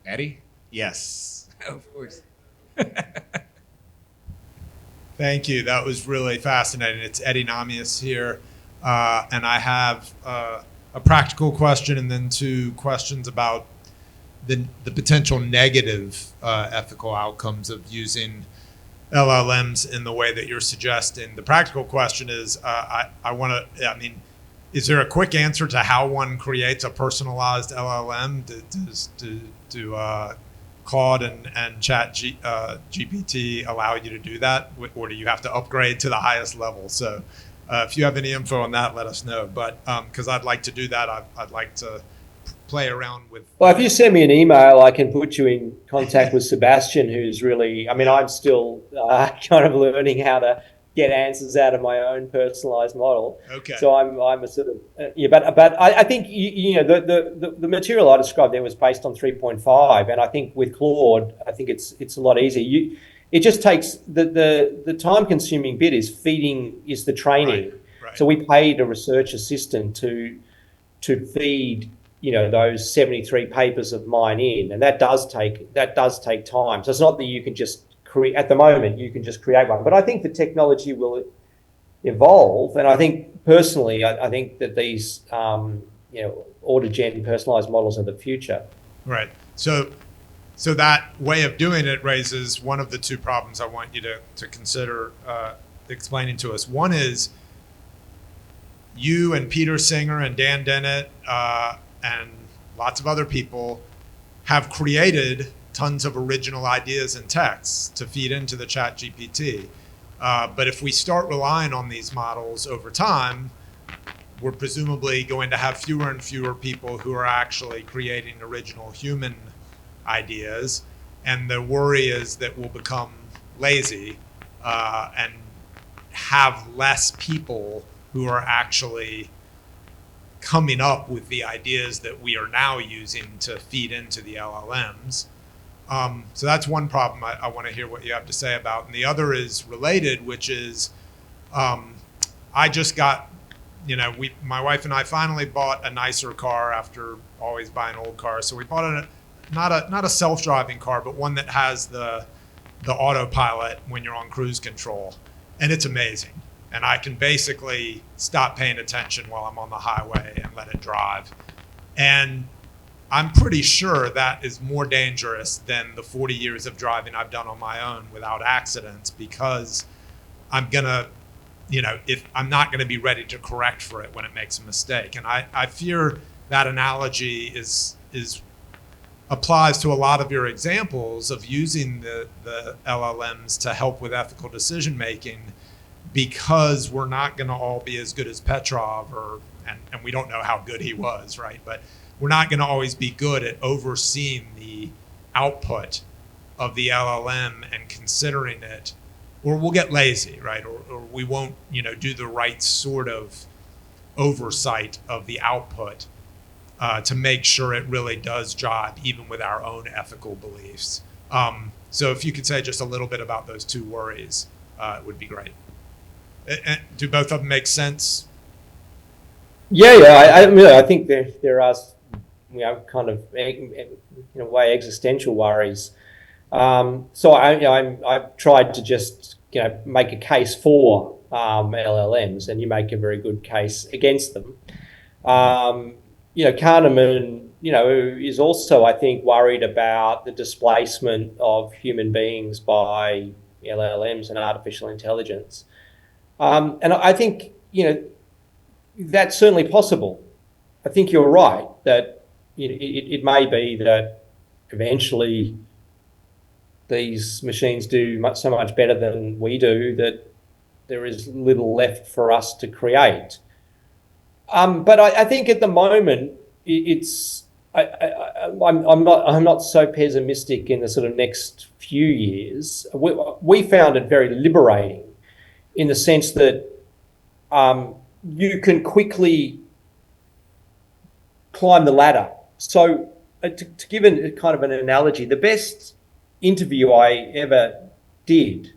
Eddie? Yes. Of course. Thank you. That was really fascinating. It's Eddie Namias here, and I have a practical question and then two questions about the potential negative ethical outcomes of using LLMs in the way that you're suggesting. The practical question is, is there a quick answer to how one creates a personalized LLM? Do Claude and Chat GPT allow you to do that, or do you have to upgrade to the highest level? So if you have any info on that, let us know. But because I'd like to do that, I'd like to play around with. Well, if you send me an email, I can put you in contact with Sebastian, who's really, I mean, I'm still kind of learning how to get answers out of my own personalized model. Okay. So I'm a sort of, but I think, the material I described there was based on 3.5. And I think with Claude, I think it's a lot easier. It just takes the time consuming bit is the training. Right. So we paid a research assistant to feed those 73 papers of mine in, and that does take time. So it's not that you can just create at the moment. You can just create one, but I think the technology will evolve, and I think personally, I think that these autogen personalized models are the future. Right. So that way of doing it raises one of the two problems I want you to consider explaining to us. One is you and Peter Singer and Dan Dennett and lots of other people have created tons of original ideas and texts to feed into the Chat GPT. But if we start relying on these models over time, we're presumably going to have fewer and fewer people who are actually creating original human ideas. And the worry is that we'll become lazy and have less people who are actually coming up with the ideas that we are now using to feed into the LLMs. So that's one problem I want to hear what you have to say about. And the other is related, which is I just got, my wife and I finally bought a nicer car after always buying old cars. So we bought not a self-driving car, but one that has the autopilot when you're on cruise control. And it's amazing. And I can basically stop paying attention while I'm on the highway and let it drive. And I'm pretty sure that is more dangerous than the 40 years of driving I've done on my own without accidents, because I'm gonna, if I'm not gonna be ready to correct for it when it makes a mistake. And I fear that analogy is applies to a lot of your examples of using the LLMs to help with ethical decision making, because we're not going to all be as good as Petrov, and we don't know how good he was, right? But we're not going to always be good at overseeing the output of the LLM and considering it, or we'll get lazy, right? Or we won't, do the right sort of oversight of the output to make sure it really does jibe even with our own ethical beliefs. So if you could say just a little bit about those two worries, it would be great. Do both of them make sense? Yeah. I think there are, kind of, in a way, existential worries. So I've tried to just, make a case for LLMs, and you make a very good case against them. Kahneman, is also, I think, worried about the displacement of human beings by LLMs and artificial intelligence. And I think, that's certainly possible. I think you're right that it may be that eventually these machines do so much better than we do that there is little left for us to create. But I think at the moment I'm not so pessimistic in the sort of next few years. We found it very liberating, in the sense that you can quickly climb the ladder. So to give a kind of an analogy, the best interview I ever did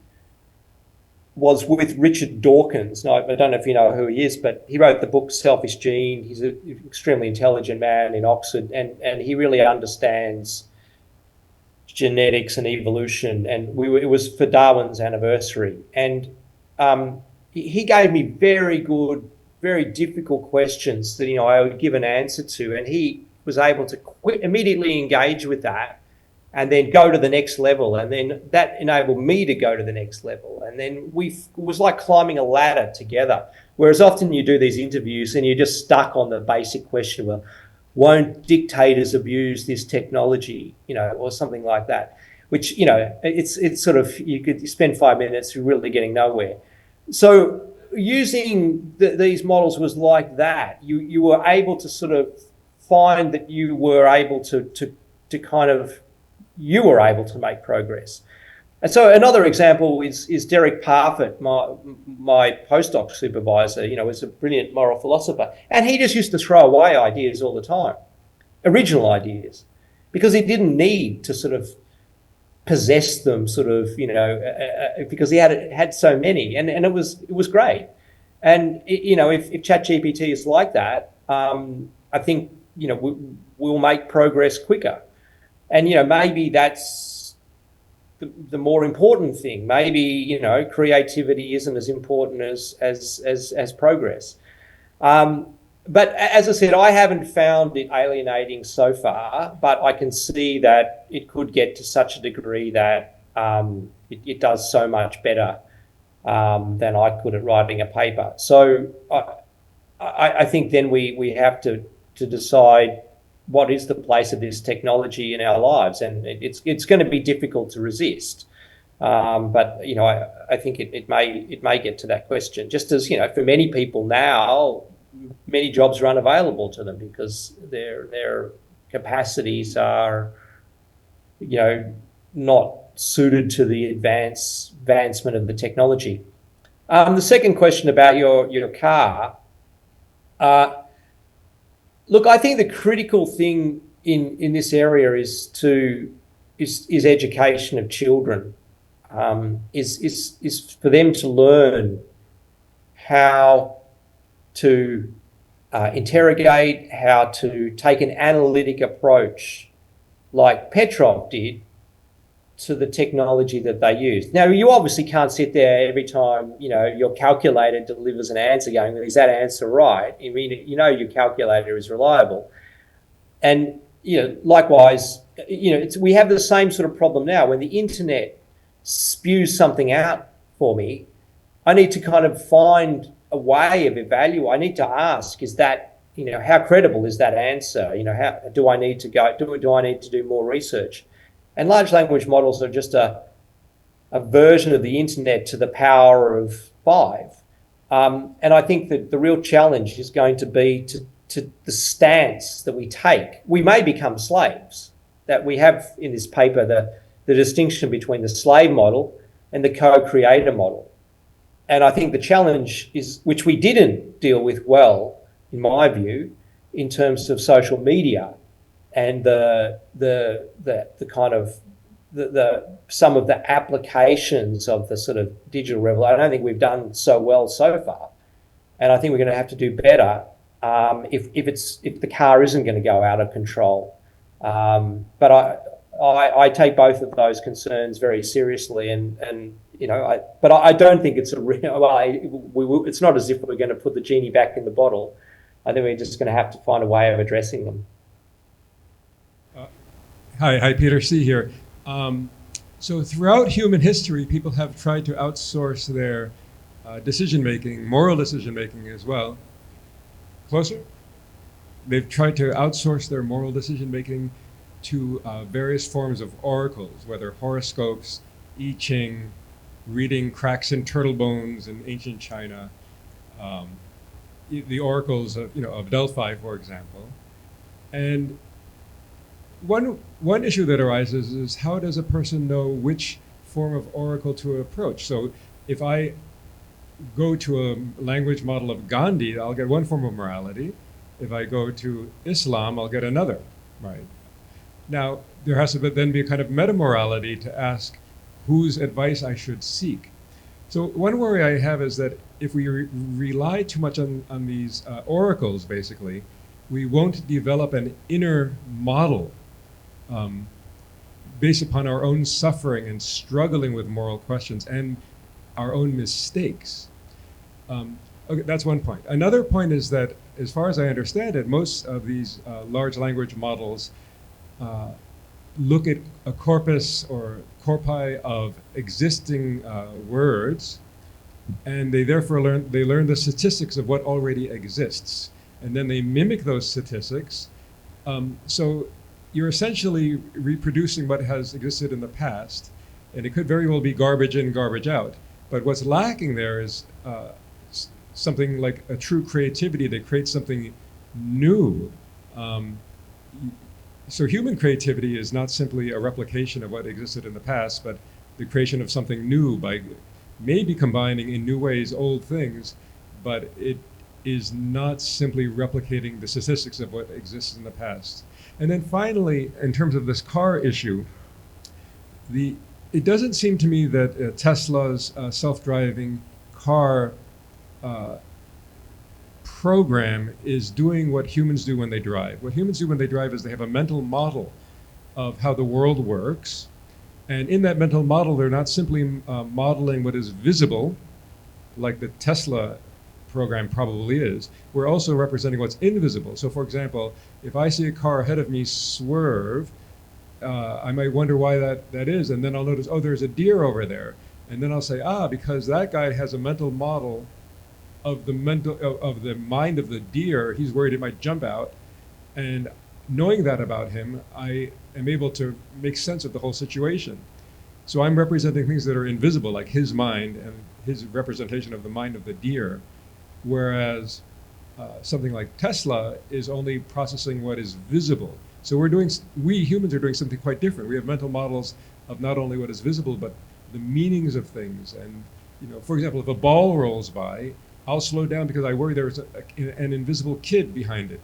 was with Richard Dawkins. Now, I don't know if you know who he is, but he wrote the book Selfish Gene. He's an extremely intelligent man in Oxford, and he really understands genetics and evolution. And it was for Darwin's anniversary. And he gave me very good, very difficult questions that I would give an answer to, and he was able to immediately engage with that, and then go to the next level, and then that enabled me to go to the next level, and then it was like climbing a ladder together. Whereas often you do these interviews and you're just stuck on the basic question: well, won't dictators abuse this technology, or something like that? Which it's sort of, you could spend 5 minutes really getting nowhere. So using these models was like that. You were able to sort of find that you were able to make progress. And so another example is Derek Parfit, my postdoc supervisor, was a brilliant moral philosopher. And he just used to throw away ideas all the time, original ideas, because he didn't need to sort of possess them because he had so many, and it was great. And if ChatGPT is like that, I think we'll make progress quicker. And maybe that's the more important thing. Maybe creativity isn't as important as progress. But as I said, I haven't found it alienating so far, but I can see that it could get to such a degree that it does so much better than I could at writing a paper. So I think then we have to decide what is the place of this technology in our lives, and it's going to be difficult to resist. But I think it may get to that question. Just as for many people now, many jobs are unavailable to them because their capacities are not suited to the advancement of the technology. The second question about your car. Look, I think the critical thing in this area is education of children. Is for them to learn how to interrogate, how to take an analytic approach, like Petrov did, to the technology that they use. Now, you obviously can't sit there every time your calculator delivers an answer going, is that answer right? I mean, your calculator is reliable. And likewise, we have the same sort of problem now. When the internet spews something out for me, I need to kind of find a way of evaluating. I need to ask, is that, how credible is that answer? How do I need to go? Do I need to do more research? And large language models are just a version of the internet to the power of 5. And I think that the real challenge is going to be to the stance that we take. We may become slaves. That we have in this paper the distinction between the slave model and the co-creator model. And I think the challenge is, which we didn't deal with well, in my view, in terms of social media and the kind of some of the applications of the sort of digital revolution. I don't think we've done so well so far, and I think we're going to have to do better if the car isn't going to go out of control. But I take both of those concerns very seriously, but I don't think it's it's not as if we're going to put the genie back in the bottle. I think we're just going to have to find a way of addressing them. Hi, Peter C. here. So throughout human history, people have tried to outsource their decision-making, moral decision-making as well. Closer? They've tried to outsource their moral decision-making to various forms of oracles, whether horoscopes, I Ching, reading cracks in turtle bones in ancient China, the oracles of Delphi, for example. And one issue that arises is, how does a person know which form of oracle to approach? So if I go to a language model of Gandhi, I'll get one form of morality. If I go to Islam, I'll get another, right? Now, there has to then be a kind of meta-morality to ask whose advice I should seek. So one worry I have is that if we rely too much on these oracles, basically, we won't develop an inner model based upon our own suffering and struggling with moral questions and our own mistakes. Okay, that's one point. Another point is that, as far as I understand it, most of these large language models look at a corpus or corpi of existing words, and they therefore learn the statistics of what already exists, and then they mimic those statistics. So you're essentially reproducing what has existed in the past, and it could very well be garbage in, garbage out. But what's lacking there is something like a true creativity that creates something new Um, so human creativity is not simply a replication of what existed in the past, but the creation of something new by maybe combining in new ways old things, but it is not simply replicating the statistics of what exists in the past. And then finally, in terms of this car issue, it doesn't seem to me that Tesla's self-driving car program is doing what humans do when they drive. What humans do when they drive is they have a mental model of how the world works. And in that mental model, they're not simply modeling what is visible, like the Tesla program probably is. We're also representing what's invisible. So for example, if I see a car ahead of me swerve, I might wonder why that is. And then I'll notice, oh, there's a deer over there. And then I'll say, because that guy has a mental model of the mind of the deer. He's worried it might jump out. And knowing that about him, I am able to make sense of the whole situation. So I'm representing things that are invisible, like his mind and his representation of the mind of the deer, whereas something like Tesla is only processing what is visible. So we humans are doing something quite different. We have mental models of not only what is visible, but the meanings of things. And for example, if a ball rolls by, I'll slow down because I worry there's an invisible kid behind it.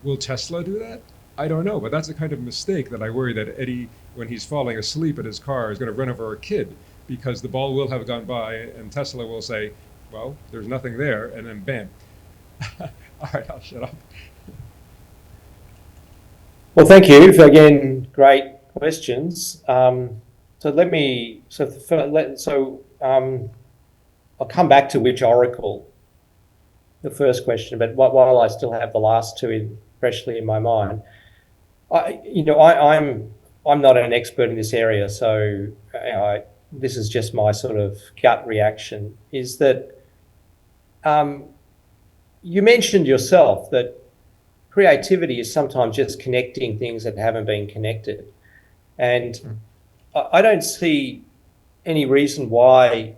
Will Tesla do that? I don't know, but that's the kind of mistake that I worry that Eddie, when he's falling asleep in his car, is going to run over a kid, because the ball will have gone by and Tesla will say, well, there's nothing there, and then bam. All right, I'll shut up. Well, thank you for, again, great questions. I'll come back to which oracle, the first question, but while I still have the last two freshly in my mind, I'm not an expert in this area, so this is just my sort of gut reaction. Is that you mentioned yourself that creativity is sometimes just connecting things that haven't been connected, and I don't see any reason why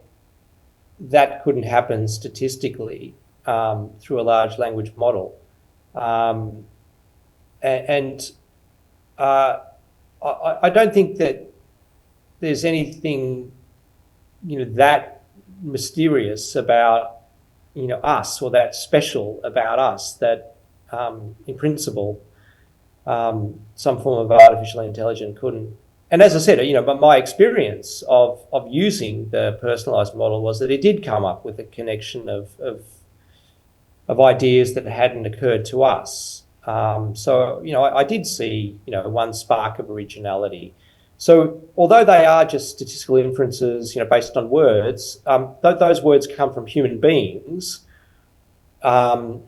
that couldn't happen statistically through a large language model. I don't think that there's anything, that mysterious about, us, or that special about us that, in principle, some form of artificial intelligence couldn't. And as I said, but my experience of using the personalized model was that it did come up with a connection of ideas that hadn't occurred to us. So I did see, one spark of originality. So although they are just statistical inferences, based on words, those words come from human beings, I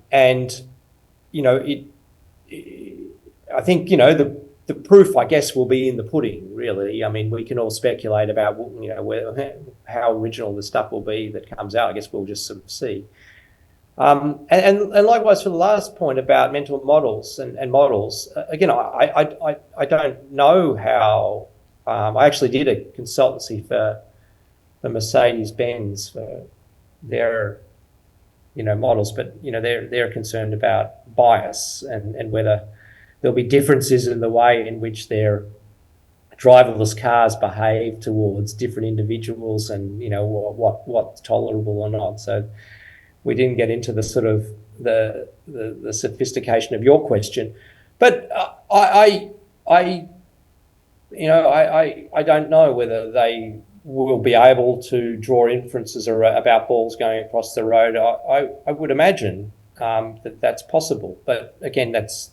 think the proof, I guess, will be in the pudding, really. I mean, we can all speculate about, how original the stuff will be that comes out. I guess we'll just sort of see. And likewise for the last point about mental models and models, again, I don't know how. I actually did a consultancy for Mercedes-Benz for their, models, but they're concerned about bias and whether there'll be differences in the way in which their driverless cars behave towards different individuals, and what's tolerable or not. So we didn't get into the sort of the sophistication of your question, but I don't know whether they will be able to draw inferences about balls going across the road. I would imagine that's possible, but again, that's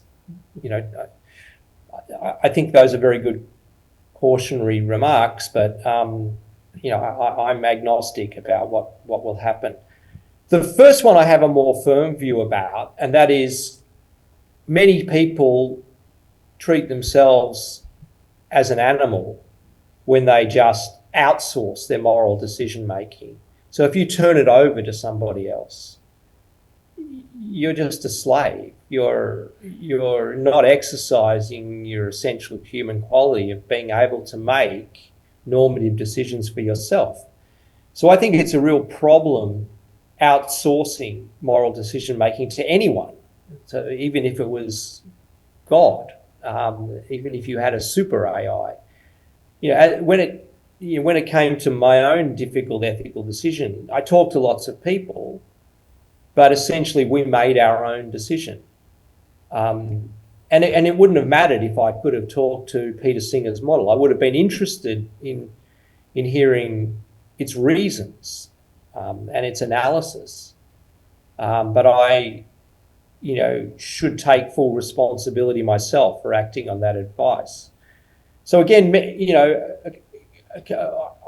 I think those are very good cautionary remarks, but I'm agnostic about what will happen. The first one I have a more firm view about, and that is many people treat themselves as an animal when they just outsource their moral decision making. So if you turn it over to somebody else, you're just a slave. You're not exercising your essential human quality of being able to make normative decisions for yourself. So I think it's a real problem outsourcing moral decision making to anyone. So even if it was God, even if you had a super AI. When it came to my own difficult ethical decision, I talked to lots of people, but essentially we made our own decision. And it wouldn't have mattered if I could have talked to Peter Singer's model. I would have been interested in hearing its reasons and its analysis. But I, should take full responsibility myself for acting on that advice. So again,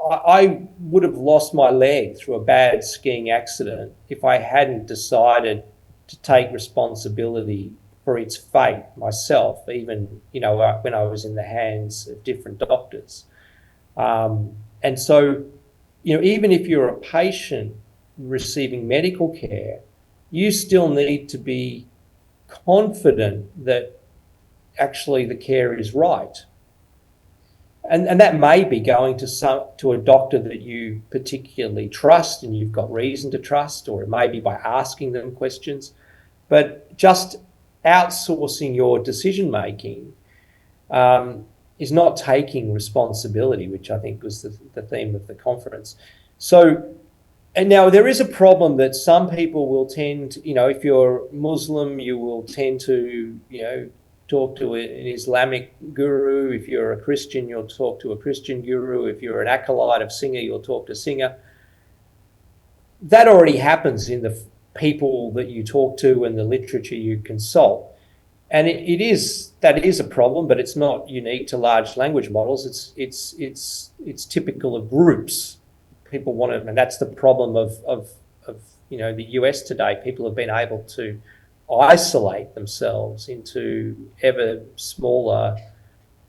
I would have lost my leg through a bad skiing accident if I hadn't decided to take responsibility for its fate myself, even, when I was in the hands of different doctors. And so, even if you're a patient receiving medical care, you still need to be confident that actually the care is right. And that may be going to a doctor that you particularly trust and you've got reason to trust, or it may be by asking them questions. But just outsourcing your decision making is not taking responsibility, which I think was the theme of the conference. So, and now there is a problem that some people will tend to, if you're Muslim, you will tend to, talk to an Islamic guru. If you're a Christian, you'll talk to a Christian guru. If you're an acolyte of Singer, you'll talk to Singer. That already happens in the people that you talk to and the literature you consult. And that is a problem, but it's not unique to large language models. It's typical of groups. People want to, and that's the problem of the US today. People have been able to isolate themselves into ever smaller,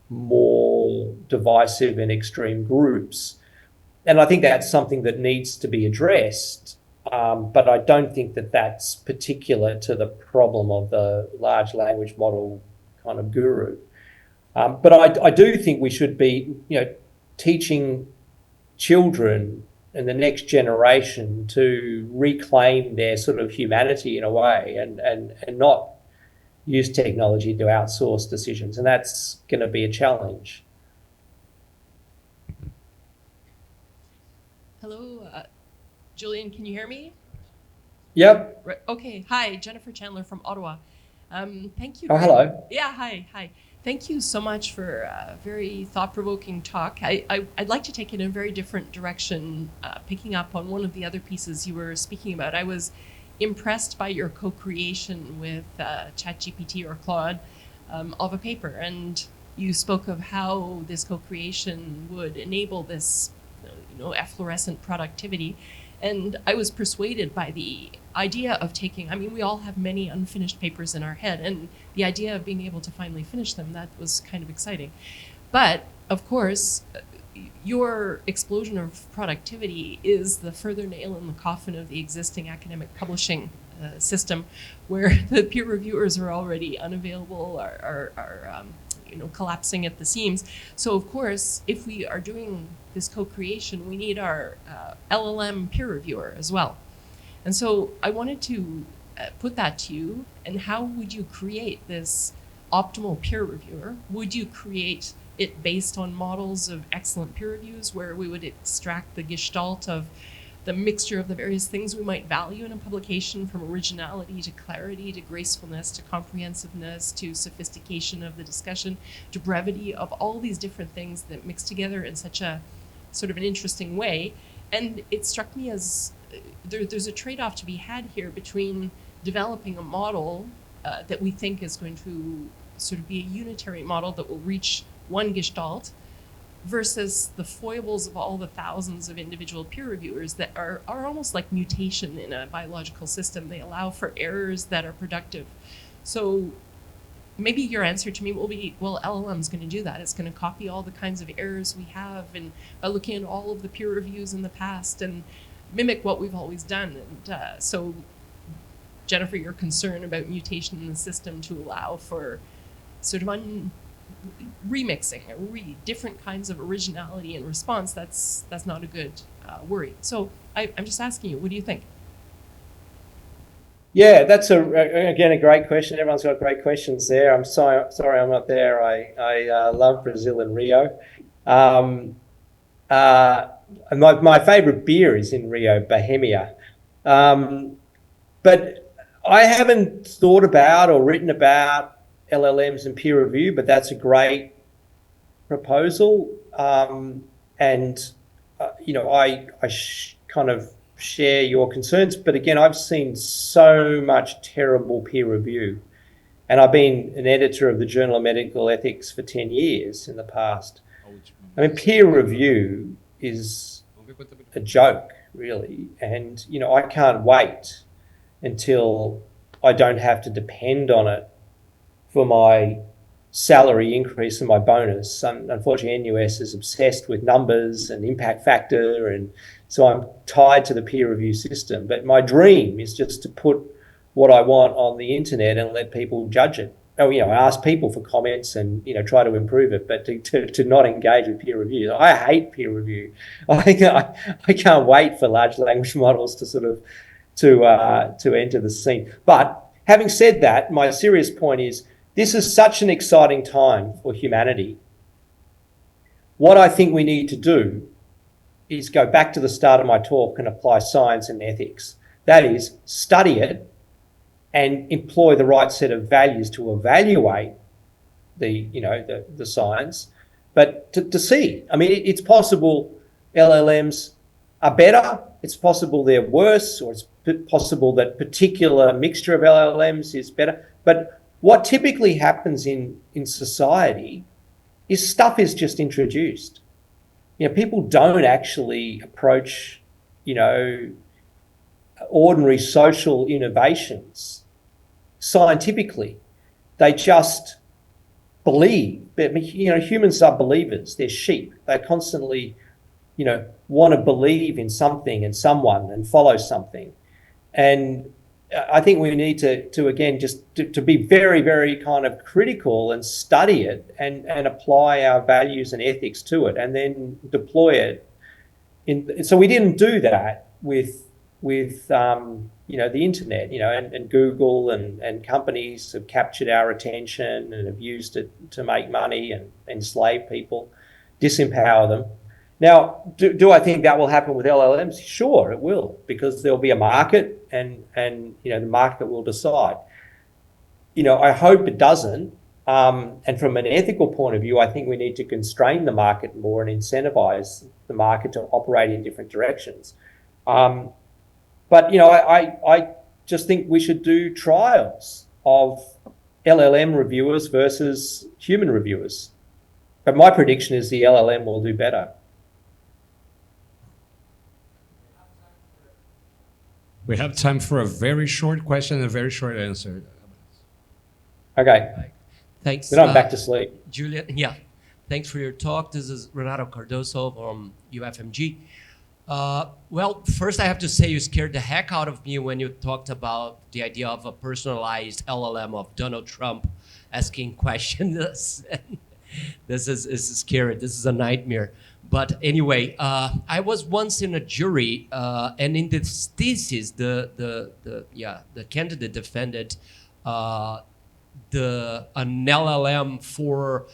more divisive and extreme groups. And I think that's something that needs to be addressed. But I don't think that that's particular to the problem of the large language model kind of guru. But I do think we should be, teaching children and the next generation to reclaim their sort of humanity in a way, and not use technology to outsource decisions. And that's going to be a challenge. Hello, Julian, can you hear me? Yep. Right. Okay. Hi, Jennifer Chandler from Ottawa. Thank you. Oh, hello. Yeah, hi. Thank you so much for a very thought-provoking talk. I'd like to take it in a very different direction, picking up on one of the other pieces you were speaking about. I was impressed by your co-creation with ChatGPT or Claude of a paper, and you spoke of how this co-creation would enable this, efflorescent productivity. And I was persuaded by the idea of we all have many unfinished papers in our head, and the idea of being able to finally finish them, that was kind of exciting. But of course, your explosion of productivity is the further nail in the coffin of the existing academic publishing system, where the peer reviewers are already unavailable, are collapsing at the seams. So of course, if we are doing this co-creation, we need our LLM peer reviewer as well. And so I wanted to put that to you. And how would you create this optimal peer reviewer? Would you create it based on models of excellent peer reviews, where we would extract the gestalt of the mixture of the various things we might value in a publication, from originality to clarity to gracefulness to comprehensiveness to sophistication of the discussion to brevity, of all these different things that mix together in such a sort of an interesting way? And it struck me as there's a trade-off to be had here between developing a model that we think is going to sort of be a unitary model that will reach one gestalt, versus the foibles of all the thousands of individual peer reviewers that are almost like mutation in a biological system. They allow for errors that are productive. So maybe your answer to me will be, well, LLM's going to do that. It's going to copy all the kinds of errors we have, and by looking at all of the peer reviews in the past and mimic what we've always done. And so, Jennifer, your concern about mutation in the system to allow for sort of remixing, different kinds of originality and response, that's not a good worry. So I'm just asking you, what do you think? Yeah, that's again a great question. Everyone's got great questions there. I'm sorry I'm not there. I love Brazil and Rio. Um, and my favorite beer is in Rio, Bohemia. But I haven't thought about or written about LLMs and peer review, but that's a great proposal. And I kind of share your concerns, but again, I've seen so much terrible peer review, and I've been an editor of the Journal of Medical Ethics for 10 years in the past. I mean, peer review is a joke, really, and I can't wait until I don't have to depend on it for my salary increase and my bonus. Unfortunately, NUS is obsessed with numbers and impact factor, and so I'm tied to the peer review system. But my dream is just to put what I want on the internet and let people judge it. I ask people for comments and try to improve it, but to not engage with peer review. I hate peer review. I can't wait for large language models to sort of to enter the scene. But having said that, my serious point is this is such an exciting time for humanity. What I think we need to do is go back to the start of my talk and apply science and ethics. That is, study it and employ the right set of values to evaluate the science, but to see. I mean, it's possible LLMs are better. It's possible they're worse, or it's possible that particular mixture of LLMs is better. But what typically happens in society is stuff is just introduced. People don't actually approach, ordinary social innovations scientifically. They just believe. Humans are believers. They're sheep. They constantly, want to believe in something and someone and follow something. And I think we need to again, just to be very, very kind of critical and study it and apply our values and ethics to it and then deploy it. So we didn't do that with the internet, and Google and companies have captured our attention and have used it to make money and enslave people, disempower them. Now, do I think that will happen with LLMs? Sure, it will, because there'll be a market and the market will decide. I hope it doesn't. And from an ethical point of view, I think we need to constrain the market more and incentivize the market to operate in different directions. But I just think we should do trials of LLM reviewers versus human reviewers. But my prediction is the LLM will do better. We have time for a very short question and a very short answer. Okay. Thanks. Then I'm back to sleep. Julian, yeah. Thanks for your talk. This is Renato Cardoso from UFMG. Well, first I have to say you scared the heck out of me when you talked about the idea of a personalized LLM of Donald Trump asking questions. This is scary. This is a nightmare. But anyway, I was once in a jury, and in this thesis, the candidate defended an LLM for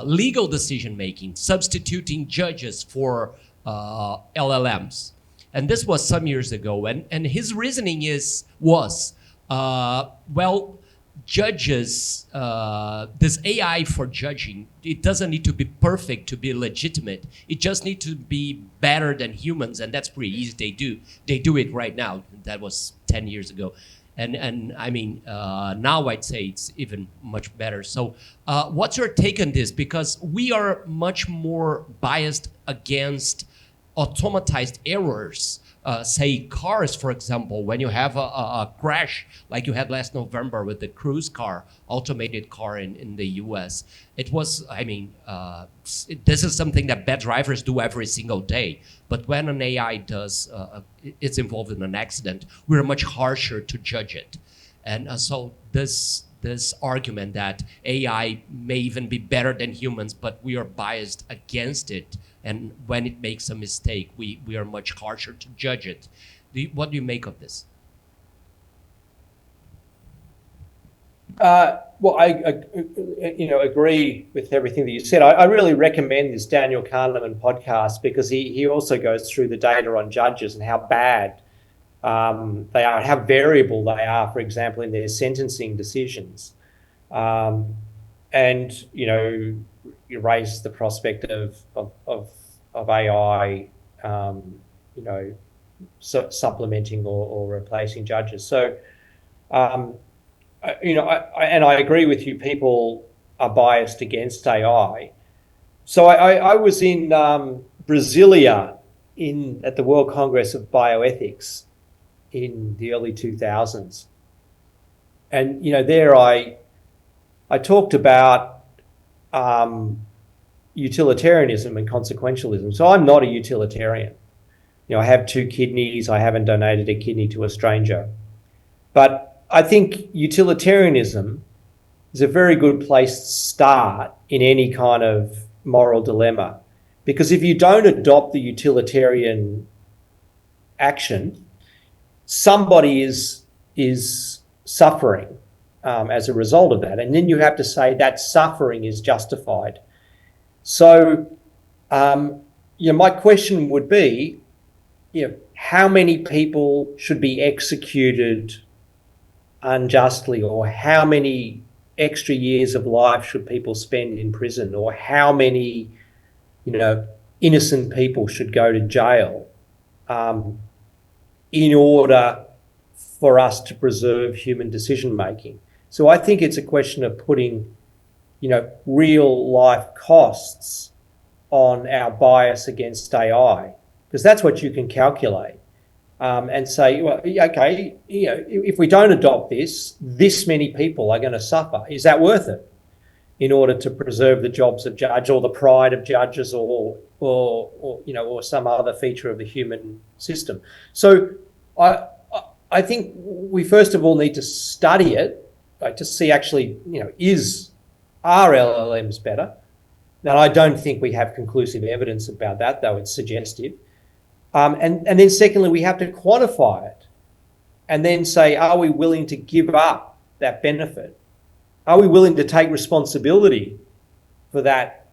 legal decision making, substituting judges for LLMs, and this was some years ago. And his reasoning was, judges, this AI for judging, it doesn't need to be perfect to be legitimate. It just needs to be better than humans, and that's pretty easy. They do it right now. That was 10 years ago. And I mean, now I'd say it's even much better. So what's your take on this? Because we are much more biased against automatized errors. Say cars, for example, when you have a crash like you had last November with the cruise car, automated car in the US. It was, this is something that bad drivers do every single day. But when an AI does, it's involved in an accident, we're much harsher to judge it. And so this argument that AI may even be better than humans, but we are biased against it. And when it makes a mistake, we are much harsher to judge it. What do you make of this? Well, I agree with everything that you said. I really recommend this Daniel Kahneman podcast because he also goes through the data on judges and how bad they are, how variable they are, for example, in their sentencing decisions. And you raise the prospect of AI, supplementing or replacing judges. So, I agree with you. People are biased against AI. So I was in Brasilia at the World Congress of Bioethics in the early 2000s, and there I talked about utilitarianism and consequentialism. So I'm not a utilitarian. I have 2 kidneys. I haven't donated a kidney to a stranger, but I think utilitarianism is a very good place to start in any kind of moral dilemma, because if you don't adopt the utilitarian action, somebody is suffering as a result of that, and then you have to say that suffering is justified. So, my question would be, how many people should be executed unjustly, or how many extra years of life should people spend in prison, or how many innocent people should go to jail in order for us to preserve human decision making. So I think it's a question of putting real life costs on our bias against AI, because that's what you can calculate. And say, well, okay, if we don't adopt this many people are going to suffer. Is that worth it in order to preserve the jobs of judge, or the pride of judges, or some other feature of the human system? So I think we first of all need to study it, to see actually, are LLMs better? Now, I don't think we have conclusive evidence about that, though it's suggestive. And then secondly, we have to quantify it and then say, are we willing to give up that benefit? Are we willing to take responsibility for that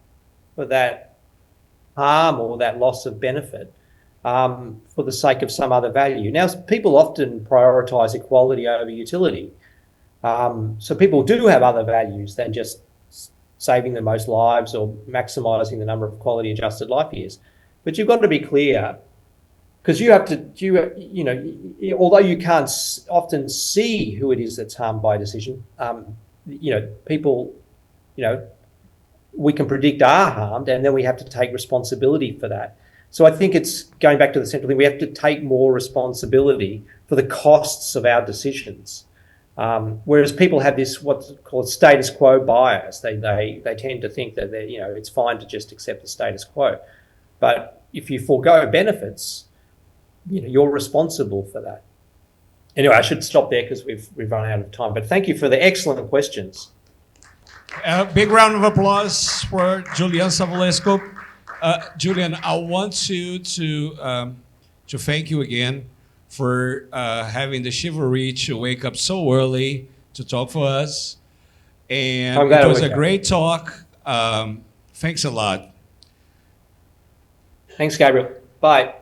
harm or that loss of benefit for the sake of some other value? Now, people often prioritise equality over utility. So people do have other values than just saving the most lives or maximising the number of quality adjusted life years. But you've got to be clear, because although you can't often see who it is that's harmed by a decision, people, we can predict are harmed, and then we have to take responsibility for that. So I think it's going back to the central thing. We have to take more responsibility for the costs of our decisions. Whereas people have this what's called status quo bias. They tend to think that it's fine to just accept the status quo, but if you forego benefits, you're responsible for that. Anyway, I should stop there because we've run out of time. But thank you for the excellent questions. A big round of applause for Julian Savulescu. Julian, I want to thank you again for having the chivalry to wake up so early to talk for us. And it was a great talk. Thanks a lot. Thanks, Gabriel. Bye.